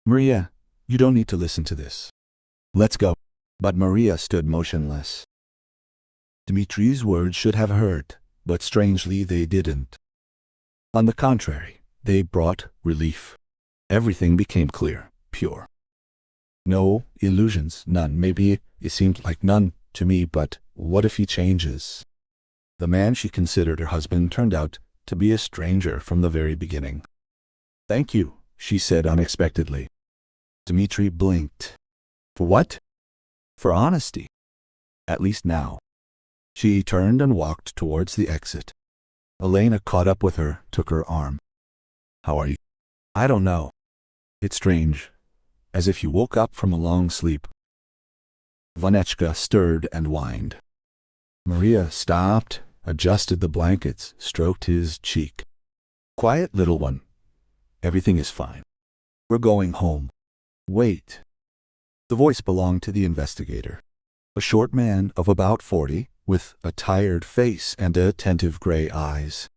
Maria, you don't need to listen to this. Let's go. But Maria stood motionless. Dmitri's words should have hurt, but strangely they didn't. On the contrary, they brought relief. Everything became clear, pure. No illusions, none. Maybe it seemed like none to me, but what if he changes? The man she considered her husband turned out to be a stranger from the very beginning. Thank you, she said unexpectedly. Dmitri blinked. For what? For honesty. At least now. She turned and walked towards the exit. Elena caught up with her, took her arm. How are you? I don't know. It's strange. As if you woke up from a long sleep. Vanechka stirred and whined. Maria stopped, adjusted the blankets, stroked his cheek. Quiet, little one. Everything is fine. We're going home. Wait. The voice belonged to the investigator. A short man of about 40, with a tired face and attentive gray eyes.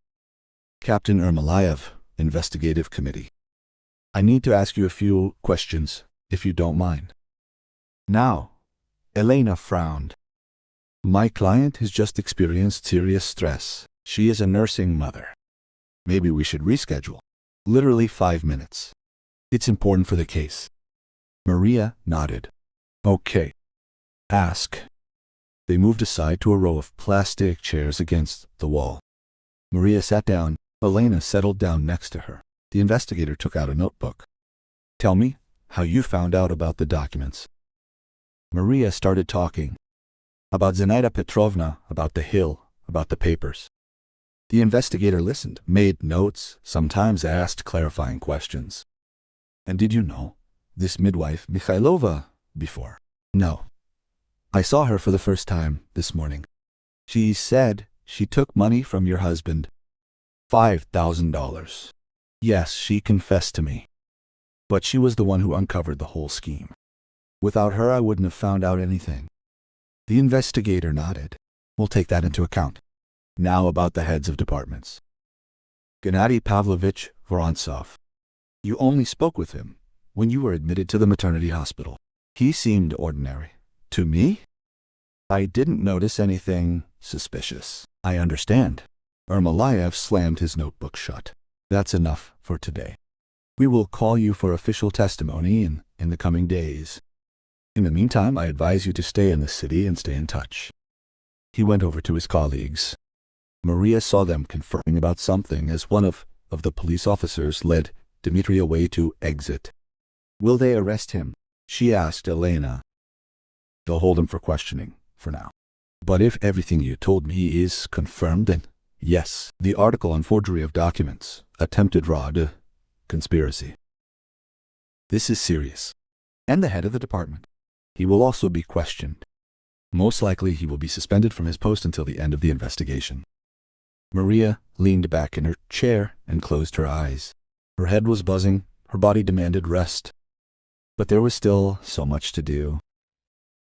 Captain Ermolayev, Investigative Committee. I need to ask you a few questions, if you don't mind. Now, Elena frowned. My client has just experienced serious stress. She is a nursing mother. Maybe we should reschedule. Literally 5 minutes. It's important for the case. Maria nodded. Okay. Ask. They moved aside to a row of plastic chairs against the wall. Maria sat down. Elena settled down next to her. The investigator took out a notebook. Tell me how you found out about the documents. Maria started talking. About Zenaida Petrovna, about the hill, about the papers. The investigator listened, made notes, sometimes asked clarifying questions. And did you know this midwife, Mikhailova, before? No. I saw her for the first time this morning. She said she took money from your husband. $5,000. Yes, she confessed to me. But she was the one who uncovered the whole scheme. Without her, I wouldn't have found out anything. The investigator nodded. We'll take that into account. Now about the heads of departments. Gennady Pavlovich Vorontsov. You only spoke with him when you were admitted to the maternity hospital. He seemed ordinary. To me? I didn't notice anything suspicious. I understand. Ermolayev slammed his notebook shut. That's enough for today. We will call you for official testimony in the coming days. In the meantime, I advise you to stay in the city and stay in touch. He went over to his colleagues. Maria saw them conferring about something as one of the police officers led Dmitri away to exit. Will they arrest him? She asked Elena. They'll hold him for questioning, for now. But if everything you told me is confirmed, then yes. The article on forgery of documents, attempted fraud, conspiracy. This is serious. And the head of the department. He will also be questioned. Most likely he will be suspended from his post until the end of the investigation. Maria leaned back in her chair and closed her eyes. Her head was buzzing, her body demanded rest. But there was still so much to do.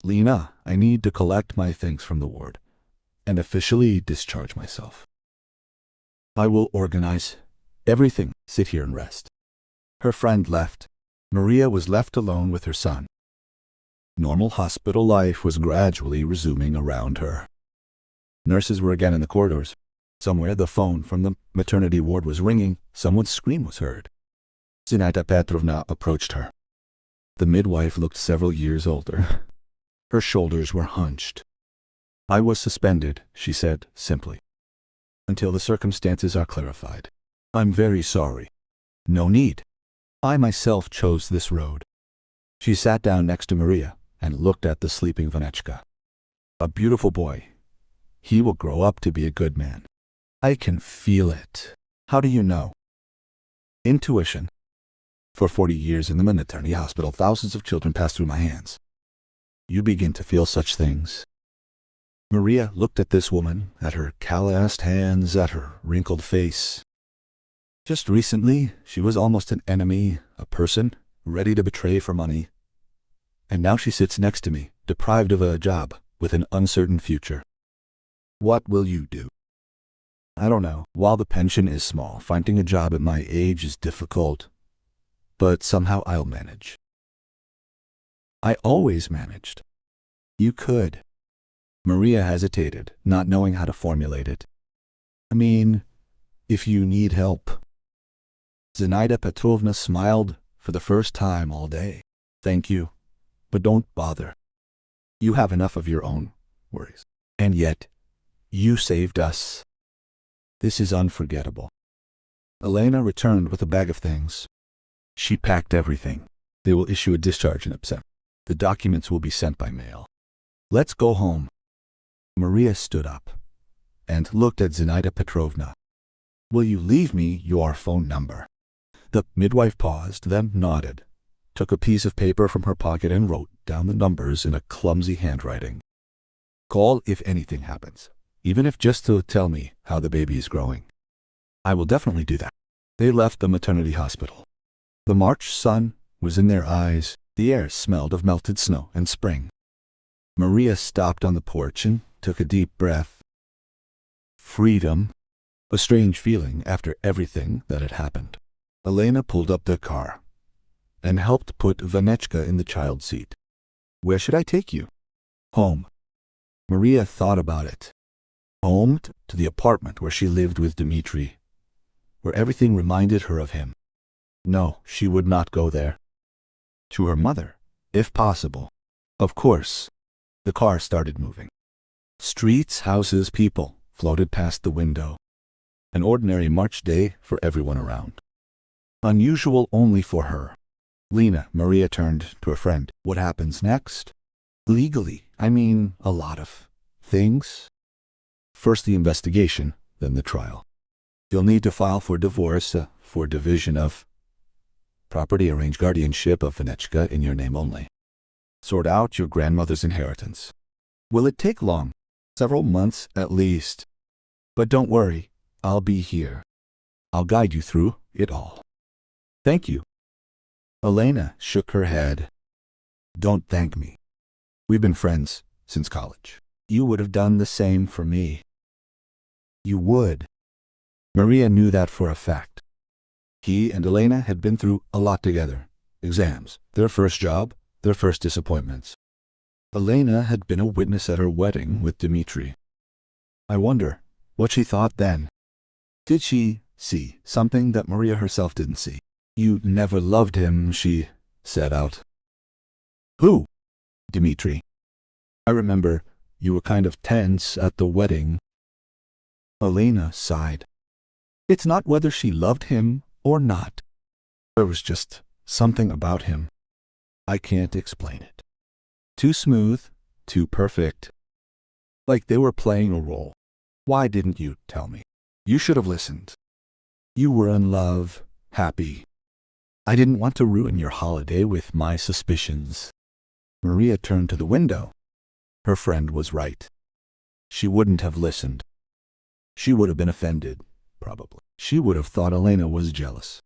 Lena, I need to collect my things from the ward and officially discharge myself. I will organize everything. Sit here and rest. Her friend left. Maria was left alone with her son. Normal hospital life was gradually resuming around her. Nurses were again in the corridors. Somewhere the phone from the maternity ward was ringing. Someone's scream was heard. Zinaida Petrovna approached her. The midwife looked several years older. Her shoulders were hunched. I was suspended, she said simply, until the circumstances are clarified. I'm very sorry. No need. I myself chose this road. She sat down next to Maria and looked at the sleeping Vanechka. A beautiful boy. He will grow up to be a good man. I can feel it. How do you know? Intuition. For 40 years in the maternity hospital, thousands of children passed through my hands. You begin to feel such things. Maria looked at this woman, at her calloused hands, at her wrinkled face. Just recently, she was almost an enemy, a person ready to betray for money. And now she sits next to me, deprived of a job, with an uncertain future. What will you do? I don't know. While the pension is small, finding a job at my age is difficult. But somehow I'll manage. I always managed. You could. Maria hesitated, not knowing how to formulate it. I mean, if you need help. Zinaida Petrovna smiled for the first time all day. Thank you, but don't bother. You have enough of your own worries. And yet, you saved us. This is unforgettable. Elena returned with a bag of things. She packed everything. They will issue a discharge in absent. The documents will be sent by mail. Let's go home. Maria stood up and looked at Zinaida Petrovna. Will you leave me your phone number? The midwife paused, then nodded, took a piece of paper from her pocket and wrote down the numbers in a clumsy handwriting. Call if anything happens, even if just to tell me how the baby is growing. I will definitely do that. They left the maternity hospital. The March sun was in their eyes. The air smelled of melted snow and spring. Maria stopped on the porch and took a deep breath. Freedom. A strange feeling after everything that had happened. Elena pulled up the car and helped put Vanechka in the child seat. Where should I take you? Home. Maria thought about it. Home to the apartment where she lived with Dmitri, where everything reminded her of him. No, she would not go there. To her mother, if possible. Of course. The car started moving. Streets, houses, people floated past the window. An ordinary March day for everyone around. Unusual only for her. Lena, Maria turned to her friend. What happens next? Legally, I mean a lot of things. First the investigation, then the trial. You'll need to file for divorce, for division of property, arrange guardianship of Vanechka in your name only. Sort out your grandmother's inheritance. Will it take long? Several months at least. But don't worry, I'll be here. I'll guide you through it all. Thank you. Elena shook her head. Don't thank me. We've been friends since college. You would have done the same for me. You would. Maria knew that for a fact. He and Elena had been through a lot together. Exams, their first job, their first disappointments. Elena had been a witness at her wedding with Dmitri. I wonder what she thought then. Did she see something that Maria herself didn't see? You never loved him, she said out. Who? Dmitri. I remember you were kind of tense at the wedding. Elena sighed. It's not whether she loved him or not. There was just something about him. I can't explain it. Too smooth, too perfect. Like they were playing a role. Why didn't you tell me? You should have listened. You were in love, happy. I didn't want to ruin your holiday with my suspicions. Maria turned to the window. Her friend was right. She wouldn't have listened. She would have been offended, probably. She would have thought Elena was jealous.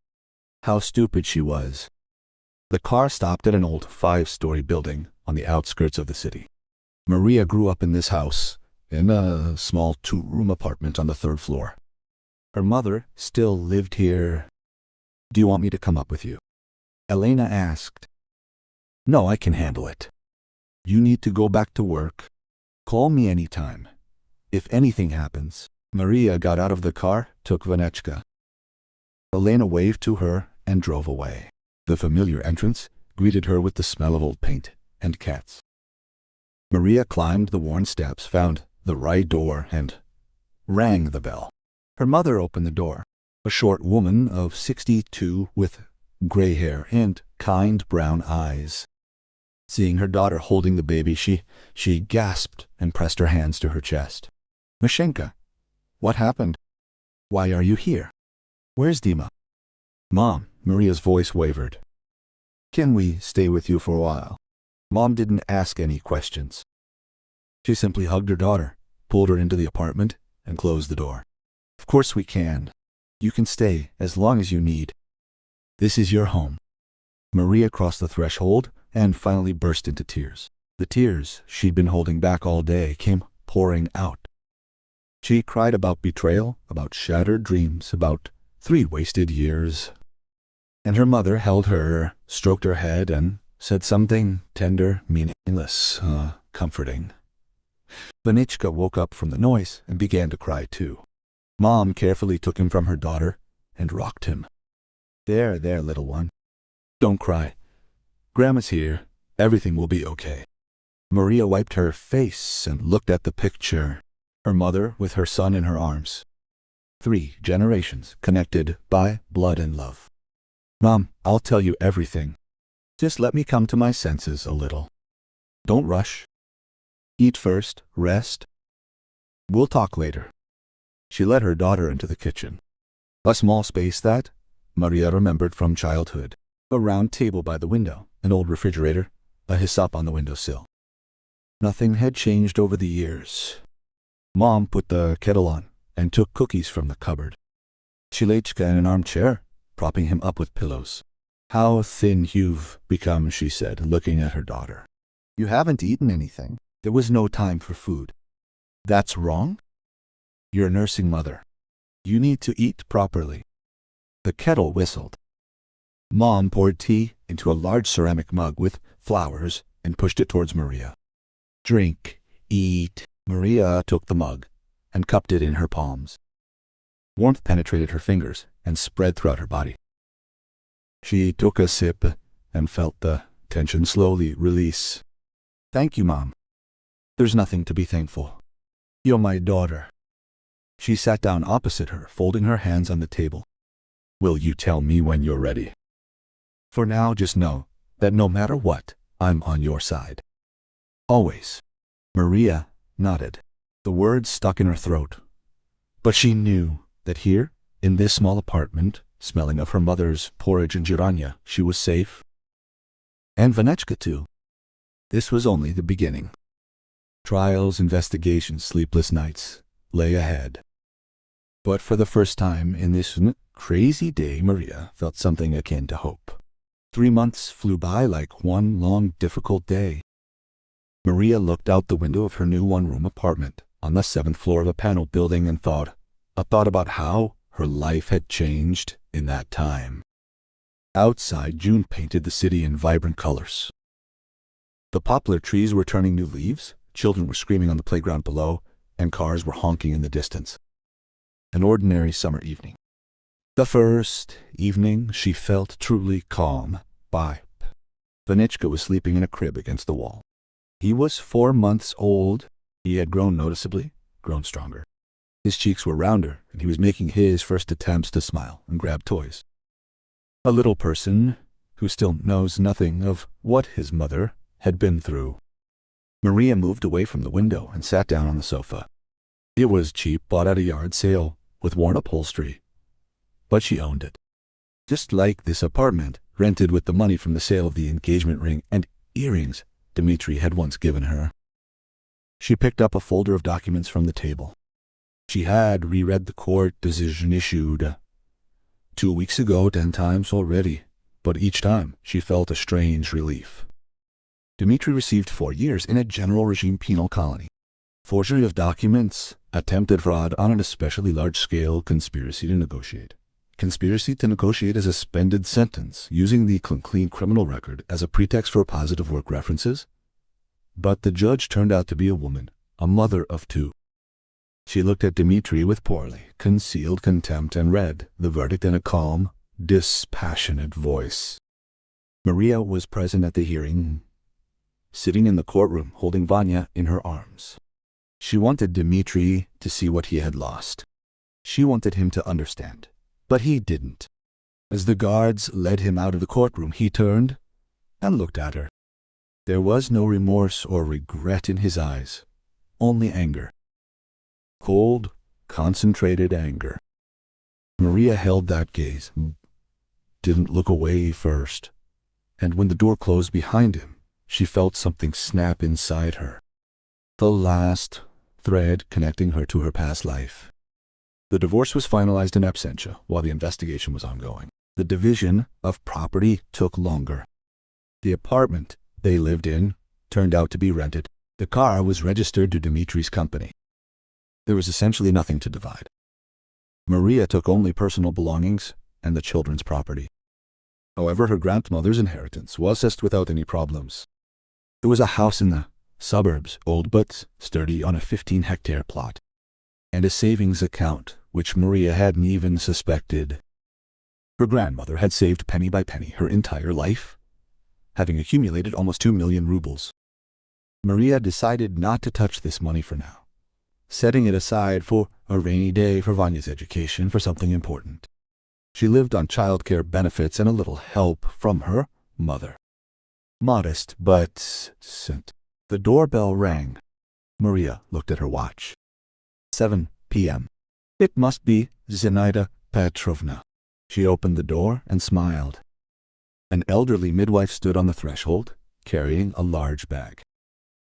How stupid she was. The car stopped at an old 5-story building on the outskirts of the city. Maria grew up in this house, in a small 2-room apartment on the 3rd floor. Her mother still lived here. Do you want me to come up with you? Elena asked. No, I can handle it. You need to go back to work. Call me anytime. If anything happens. Maria got out of the car, took Vanechka. Elena waved to her and drove away. The familiar entrance greeted her with the smell of old paint and cats. Maria climbed the worn steps, found the right door, and rang the bell. Her mother opened the door, a short woman of 62 with gray hair and kind brown eyes. Seeing her daughter holding the baby, she gasped and pressed her hands to her chest. Mashenka, what happened? Why are you here? Where's Dima? Mom, Maria's voice wavered. Can we stay with you for a while? Mom didn't ask any questions. She simply hugged her daughter, pulled her into the apartment, and closed the door. Of course we can. You can stay as long as you need. This is your home. Maria crossed the threshold and finally burst into tears. The tears she'd been holding back all day came pouring out. She cried about betrayal, about shattered dreams, about 3 wasted years. And her mother held her, stroked her head, and said something tender, meaningless, comforting. Vanechka woke up from the noise and began to cry too. Mom carefully took him from her daughter and rocked him. There, little one. Don't cry. Grandma's here. Everything will be okay. Maria wiped her face and looked at the picture. Her mother with her son in her arms. 3 generations connected by blood and love. Mom, I'll tell you everything. Just let me come to my senses a little. Don't rush. Eat first, rest. We'll talk later. She led her daughter into the kitchen. A small space that Maria remembered from childhood. A round table by the window, an old refrigerator, a hyssop on the windowsill. Nothing had changed over the years. Mom put the kettle on and took cookies from the cupboard. She laid Chika in an armchair, propping him up with pillows. How thin you've become, she said, looking at her daughter. You haven't eaten anything. There was no time for food. That's wrong? You're a nursing mother. You need to eat properly. The kettle whistled. Mom poured tea into a large ceramic mug with flowers and pushed it towards Maria. Drink, eat. Maria took the mug and cupped it in her palms. Warmth penetrated her fingers and spread throughout her body. She took a sip and felt the tension slowly release. Thank you, Mom. There's nothing to be thankful. You're my daughter. She sat down opposite her, folding her hands on the table. Will you tell me when you're ready? For now, just know that no matter what, I'm on your side. Always. Maria nodded. The words stuck in her throat. But she knew that here, in this small apartment, smelling of her mother's porridge and giranya, she was safe. And Vanechka too. This was only the beginning. Trials, investigations, sleepless nights lay ahead. But for the first time in this crazy day, Maria felt something akin to hope. 3 months flew by like one long, difficult day. Maria looked out the window of her new one-room apartment on the 7th floor of a panel building and thought about how her life had changed in that time. Outside, June painted the city in vibrant colors. The poplar trees were turning new leaves, children were screaming on the playground below, and cars were honking in the distance. An ordinary summer evening. The first evening she felt truly calm. Vanichka was sleeping in a crib against the wall. He was 4 months old. He had grown noticeably, grown stronger. His cheeks were rounder, and he was making his first attempts to smile and grab toys. A little person who still knows nothing of what his mother had been through. Maria moved away from the window and sat down on the sofa. It was cheap, bought at a yard sale, with worn upholstery. But she owned it. Just like this apartment, rented with the money from the sale of the engagement ring and earrings Dmitri had once given her. She picked up a folder of documents from the table. She had reread the court decision issued 2 weeks ago 10 times already, but each time she felt a strange relief. Dmitri received 4 years in a general regime penal colony. Forgery of documents, attempted fraud on an especially large scale, conspiracy to negotiate. Conspiracy to negotiate a suspended sentence, using the clean criminal record as a pretext for positive work references. But the judge turned out to be a woman, a mother of 2. She looked at Dmitri with poorly concealed contempt and read the verdict in a calm, dispassionate voice. Maria was present at the hearing, sitting in the courtroom holding Vanya in her arms. She wanted Dmitri to see what he had lost. She wanted him to understand, but he didn't. As the guards led him out of the courtroom, he turned and looked at her. There was no remorse or regret in his eyes, only anger. Cold, concentrated anger. Maria held that gaze, didn't look away first, and when the door closed behind him, she felt something snap inside her. The last thread connecting her to her past life. The divorce was finalized in absentia while the investigation was ongoing. The division of property took longer. The apartment they lived in turned out to be rented. The car was registered to Dmitri's company. There was essentially nothing to divide. Maria took only personal belongings and the children's property. However, her grandmother's inheritance was assessed without any problems. It was a house in the suburbs, old but sturdy, on a 15-hectare plot, and a savings account which Maria hadn't even suspected. Her grandmother had saved penny by penny her entire life, having accumulated almost 2 million rubles. Maria decided not to touch this money for now, setting it aside for a rainy day for Vanya's education, for something important. She lived on childcare benefits and a little help from her mother. Modest, but sent. The doorbell rang. Maria looked at her watch. 7 p.m. It must be Zinaida Petrovna. She opened the door and smiled. An elderly midwife stood on the threshold, carrying a large bag.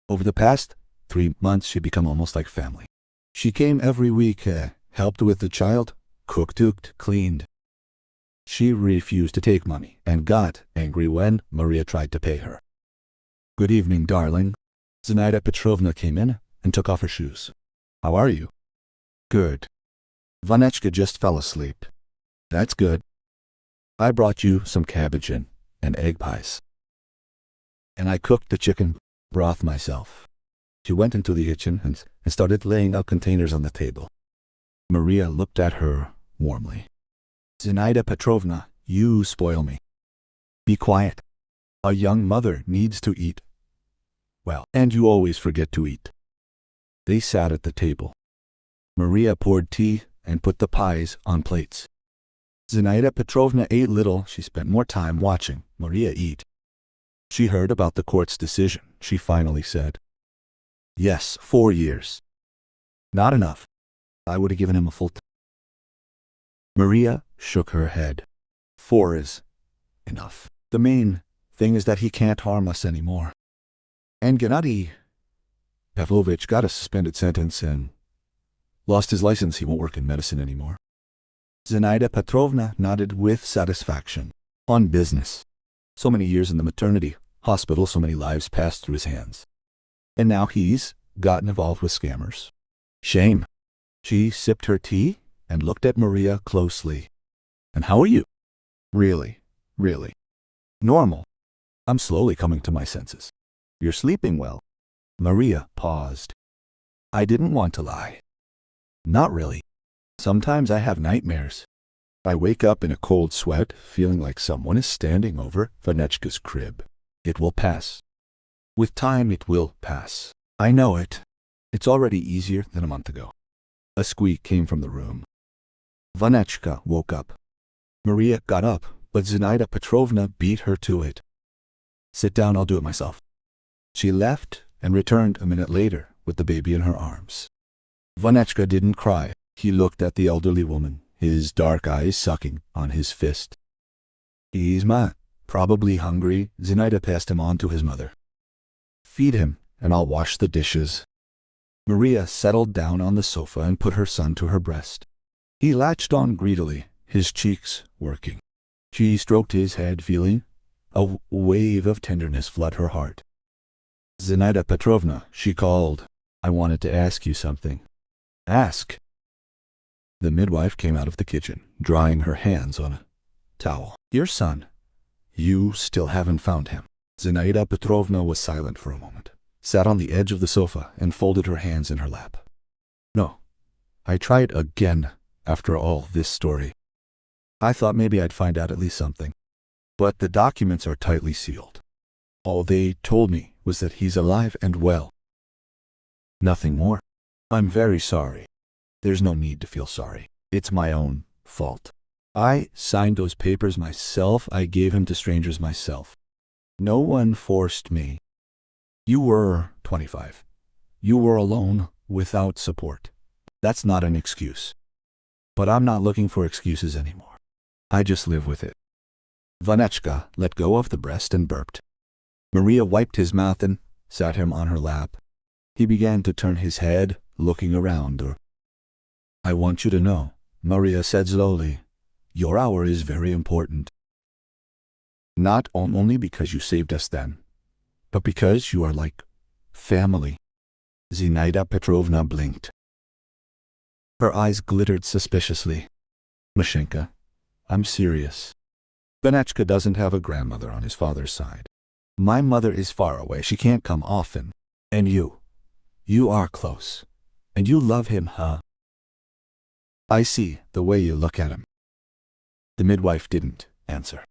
Over the past 3 months, she'd become almost like family. She came every week, helped with the child, cooked, cleaned. She refused to take money and got angry when Maria tried to pay her. "Good evening, darling." Zinaida Petrovna came in and took off her shoes. "How are you?" "Good." "Vanichka just fell asleep." "That's good. I brought you some cabbage and egg pies. And I cooked the chicken broth myself." She went into the kitchen and started laying out containers on the table. Maria looked at her warmly. "Zinaida Petrovna, you spoil me." "Be quiet. A young mother needs to eat well, and you always forget to eat." They sat at the table. Maria poured tea and put the pies on plates. Zinaida Petrovna ate little. She spent more time watching Maria eat. She heard about the court's decision. She finally said, "Yes, 4 years. Not enough. I would have given him a full time." Maria shook her head. 4 is enough. The main thing is that he can't harm us anymore. And Gennady Pavlovich got a suspended sentence and lost his license. He won't work in medicine anymore. Zinaida Petrovna nodded with satisfaction. On business. So many years in the maternity hospital, so many lives passed through his hands. And now he's gotten involved with scammers. Shame. She sipped her tea and looked at Maria closely. And how are you? Really? Normal. I'm slowly coming to my senses. You're sleeping well. Maria paused. I didn't want to lie. Not really. Sometimes I have nightmares. I wake up in a cold sweat, feeling like someone is standing over Vanechka's crib. It will pass. With time, it will pass. I know it. It's already easier than a month ago. A squeak came from the room. Vanechka woke up. Maria got up, but Zinaida Petrovna beat her to it. Sit down, I'll do it myself. She left and returned a minute later with the baby in her arms. Vanechka didn't cry. He looked at the elderly woman, his dark eyes sucking on his fist. He's probably hungry. Zinaida passed him on to his mother. Feed him, and I'll wash the dishes. Maria settled down on the sofa and put her son to her breast. He latched on greedily, his cheeks working. She stroked his head, feeling a wave of tenderness flood her heart. Zinaida Petrovna, she called. I wanted to ask you something. Ask. The midwife came out of the kitchen, drying her hands on a towel. Your son. You still haven't found him. Zinaida Petrovna was silent for a moment, sat on the edge of the sofa, and folded her hands in her lap. No. I tried again after all this story. I thought maybe I'd find out at least something. But the documents are tightly sealed. All they told me was that he's alive and well. Nothing more. I'm very sorry. There's no need to feel sorry. It's my own fault. I signed those papers myself. I gave him to strangers myself. No one forced me. You were 25. You were alone, without support. That's not an excuse. But I'm not looking for excuses anymore. I just live with it. Vanechka let go of the breast and burped. Maria wiped his mouth and sat him on her lap. He began to turn his head, looking around her. I want you to know, Maria said slowly, your hour is very important. Not only because you saved us then, but because you are like family. Zinaida Petrovna blinked. Her eyes glittered suspiciously. Mashenka, I'm serious. Vanechka doesn't have a grandmother on his father's side. My mother is far away. She can't come often. And you are close. And you love him, huh? I see the way you look at him. The midwife didn't answer.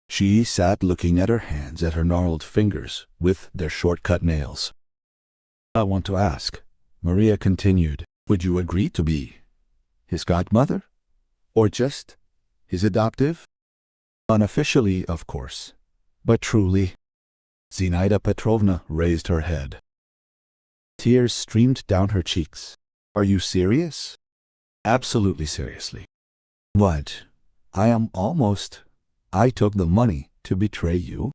She sat looking at her hands, at her gnarled fingers with their short-cut nails. I want to ask, Maria continued, would you agree to be his godmother? Or just his adoptive? Unofficially, of course, but truly. Zinaida Petrovna raised her head. Tears streamed down her cheeks. Are you serious? Absolutely seriously. What? I took the money to betray you.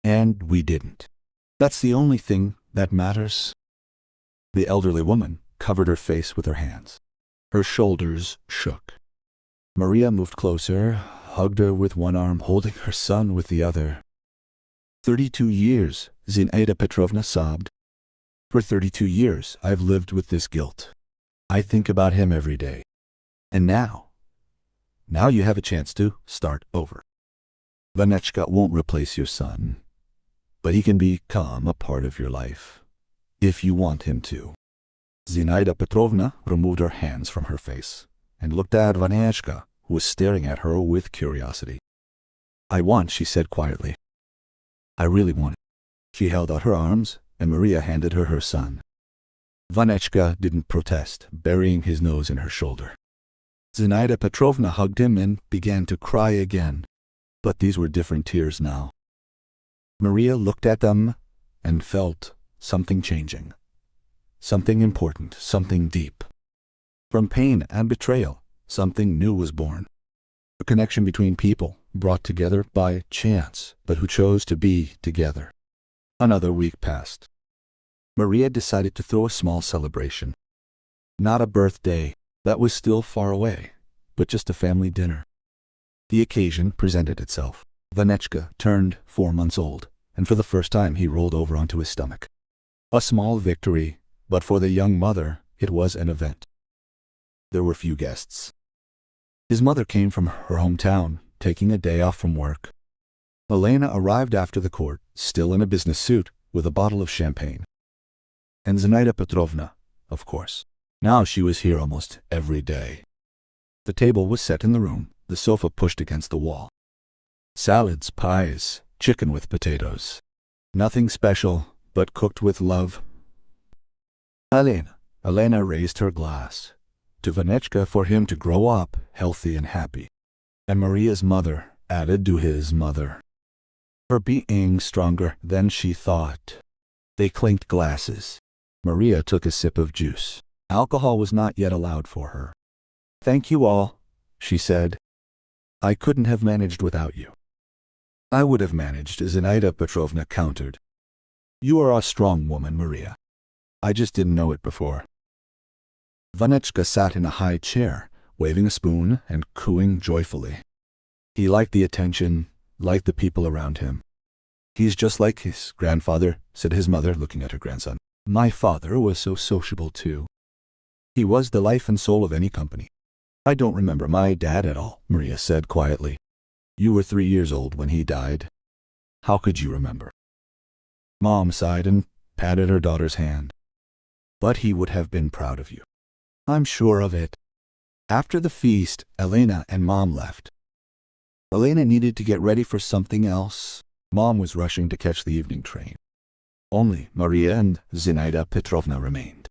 And we didn't. That's the only thing that matters. The elderly woman covered her face with her hands. Her shoulders shook. Maria moved closer, hugged her with one arm, holding her son with the other. 32 years, Zinaida Petrovna sobbed. For 32 years, I've lived with this guilt. I think about him every day. And now you have a chance to start over. Vanechka won't replace your son, but he can become a part of your life, if you want him to. Zinaida Petrovna removed her hands from her face and looked at Vanechka, who was staring at her with curiosity. She said quietly. I really want it. She held out her arms, and Maria handed her her son. Vanechka didn't protest, burying his nose in her shoulder. Zinaida Petrovna hugged him and began to cry again, but these were different tears now. Maria looked at them and felt something changing, something important, something deep. From pain and betrayal, something new was born. A connection between people, brought together by chance, but who chose to be together. Another week passed. Maria decided to throw a small celebration. Not a birthday, that was still far away, but just a family dinner. The occasion presented itself. Vanechka turned 4 months old, and for the first time he rolled over onto his stomach. A small victory, but for the young mother, it was an event. There were few guests. His mother came from her hometown, taking a day off from work. Elena arrived after the court, still in a business suit, with a bottle of champagne. And Zinaida Petrovna, of course. Now she was here almost every day. The table was set in the room, the sofa pushed against the wall. Salads, pies, chicken with potatoes. Nothing special, but cooked with love. Elena raised her glass. To Vanechka for him to grow up healthy and happy. And Maria's mother added to his mother. Her being stronger than she thought. They clinked glasses. Maria took a sip of juice. Alcohol was not yet allowed for her. "Thank you all," she said. "I couldn't have managed without you." "I would have managed," Zinaida Petrovna countered. "You are a strong woman, Maria. I just didn't know it before." Vanechka sat in a high chair, waving a spoon and cooing joyfully. He liked the attention, liked the people around him. "He's just like his grandfather," said his mother, looking at her grandson. "My father was so sociable too. He was the life and soul of any company." "I don't remember my dad at all," Maria said quietly. "You were 3 years old when he died. How could you remember?" Mom sighed and patted her daughter's hand. "But he would have been proud of you." "I'm sure of it." After the feast, Elena and Mom left. Elena needed to get ready for something else. Mom was rushing to catch the evening train. Only Maria and Zinaida Petrovna remained.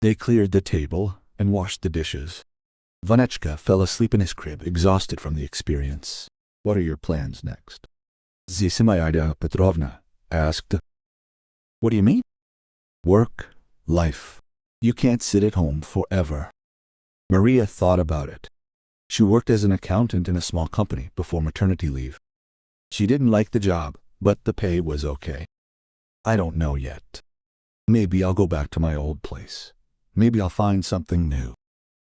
They cleared the table and washed the dishes. Vanechka fell asleep in his crib, exhausted from the experience. "What are your plans next?" Zinaida Petrovna asked. "What do you mean?" "Work, life. You can't sit at home forever." Maria thought about it. She worked as an accountant in a small company before maternity leave. She didn't like the job, but the pay was okay. "I don't know yet. Maybe I'll go back to my old place. Maybe I'll find something new."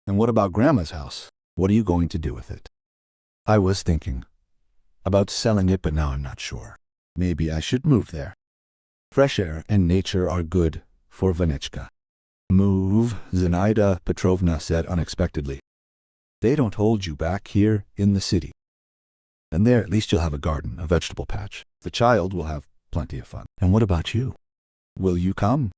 "And what about Grandma's house? What are you going to do with it?" "I was thinking about selling it, but now I'm not sure. Maybe I should move there. Fresh air and nature are good for Vanechka." "Move," Zinaida Petrovna said unexpectedly. "They don't hold you back here in the city. And there at least you'll have a garden, a vegetable patch. The child will have plenty of fun." "And what about you? Will you come?"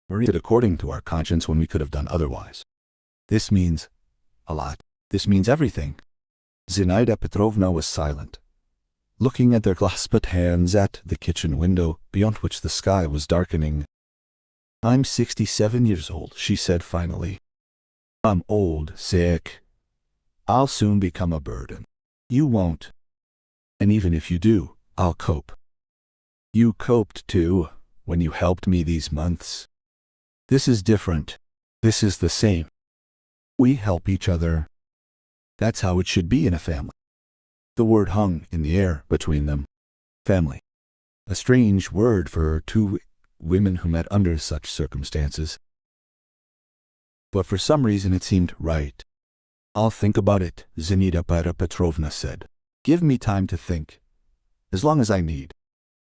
Maria did according to our conscience when we could have done otherwise. "This means a lot. This means everything." Zinaida Petrovna was silent, looking at their clasped hands at the kitchen window, beyond which the sky was darkening. "I'm 67 years old," she said finally. "I'm old, sick. I'll soon become a burden. You won't. And even if you do, I'll cope. You coped too, when you helped me these months. This is different. This is the same. We help each other. That's how it should be in a family." The word hung in the air between them. Family. A strange word for two women who met under such circumstances. But for some reason it seemed right. "I'll think about it," Zinaida Petrovna said. "Give me time to think. As long as I need."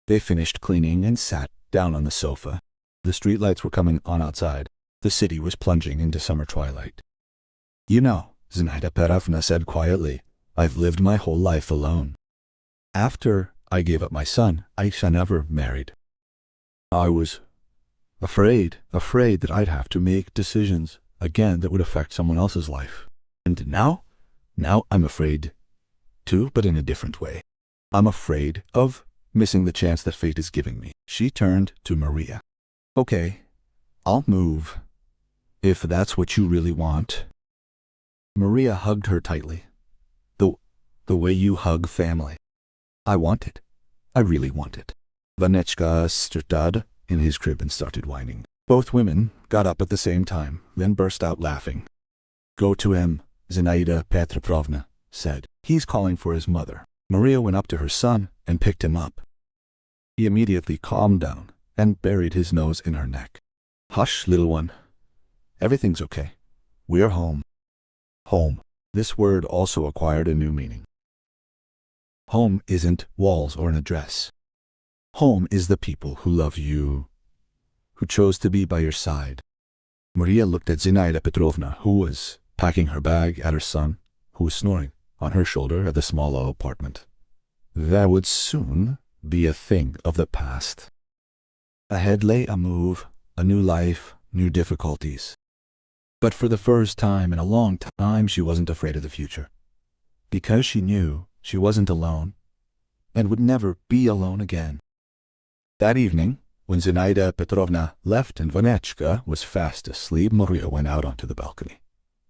They finished cleaning and sat down on the sofa. The streetlights were coming on outside. The city was plunging into summer twilight. "You know," Zinaida Petrovna said quietly, "I've lived my whole life alone. After I gave up my son, I never married. I was afraid that I'd have to make decisions again that would affect someone else's life. And now I'm afraid too, but in a different way. I'm afraid of missing the chance that fate is giving me." She turned to Maria. "Okay, I'll move, if that's what you really want." Maria hugged her tightly. The way you hug family. "I want it. I really want it." Vanechka stood in his crib and started whining. Both women got up at the same time, then burst out laughing. "Go to him," Zinaida Petrovna said. "He's calling for his mother." Maria went up to her son and picked him up. He immediately calmed down and buried his nose in her neck. "Hush, little one. Everything's okay. We're home." Home. This word also acquired a new meaning. Home isn't walls or an address. Home is the people who love you, who chose to be by your side. Maria looked at Zinaida Petrovna, who was packing her bag, at her son, who was snoring on her shoulder at the small low apartment. That would soon be a thing of the past. Ahead lay a move, a new life, new difficulties. But for the first time in a long time, she wasn't afraid of the future, because she knew she wasn't alone and would never be alone again. That evening, when Zinaida Petrovna left and Vanechka was fast asleep, Maria went out onto the balcony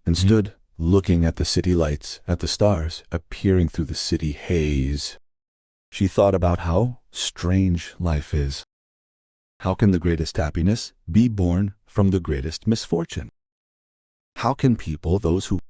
and stood looking at the city lights, at the stars appearing through the city haze. She thought about how strange life is. How can the greatest happiness be born from the greatest misfortune? How can people, those who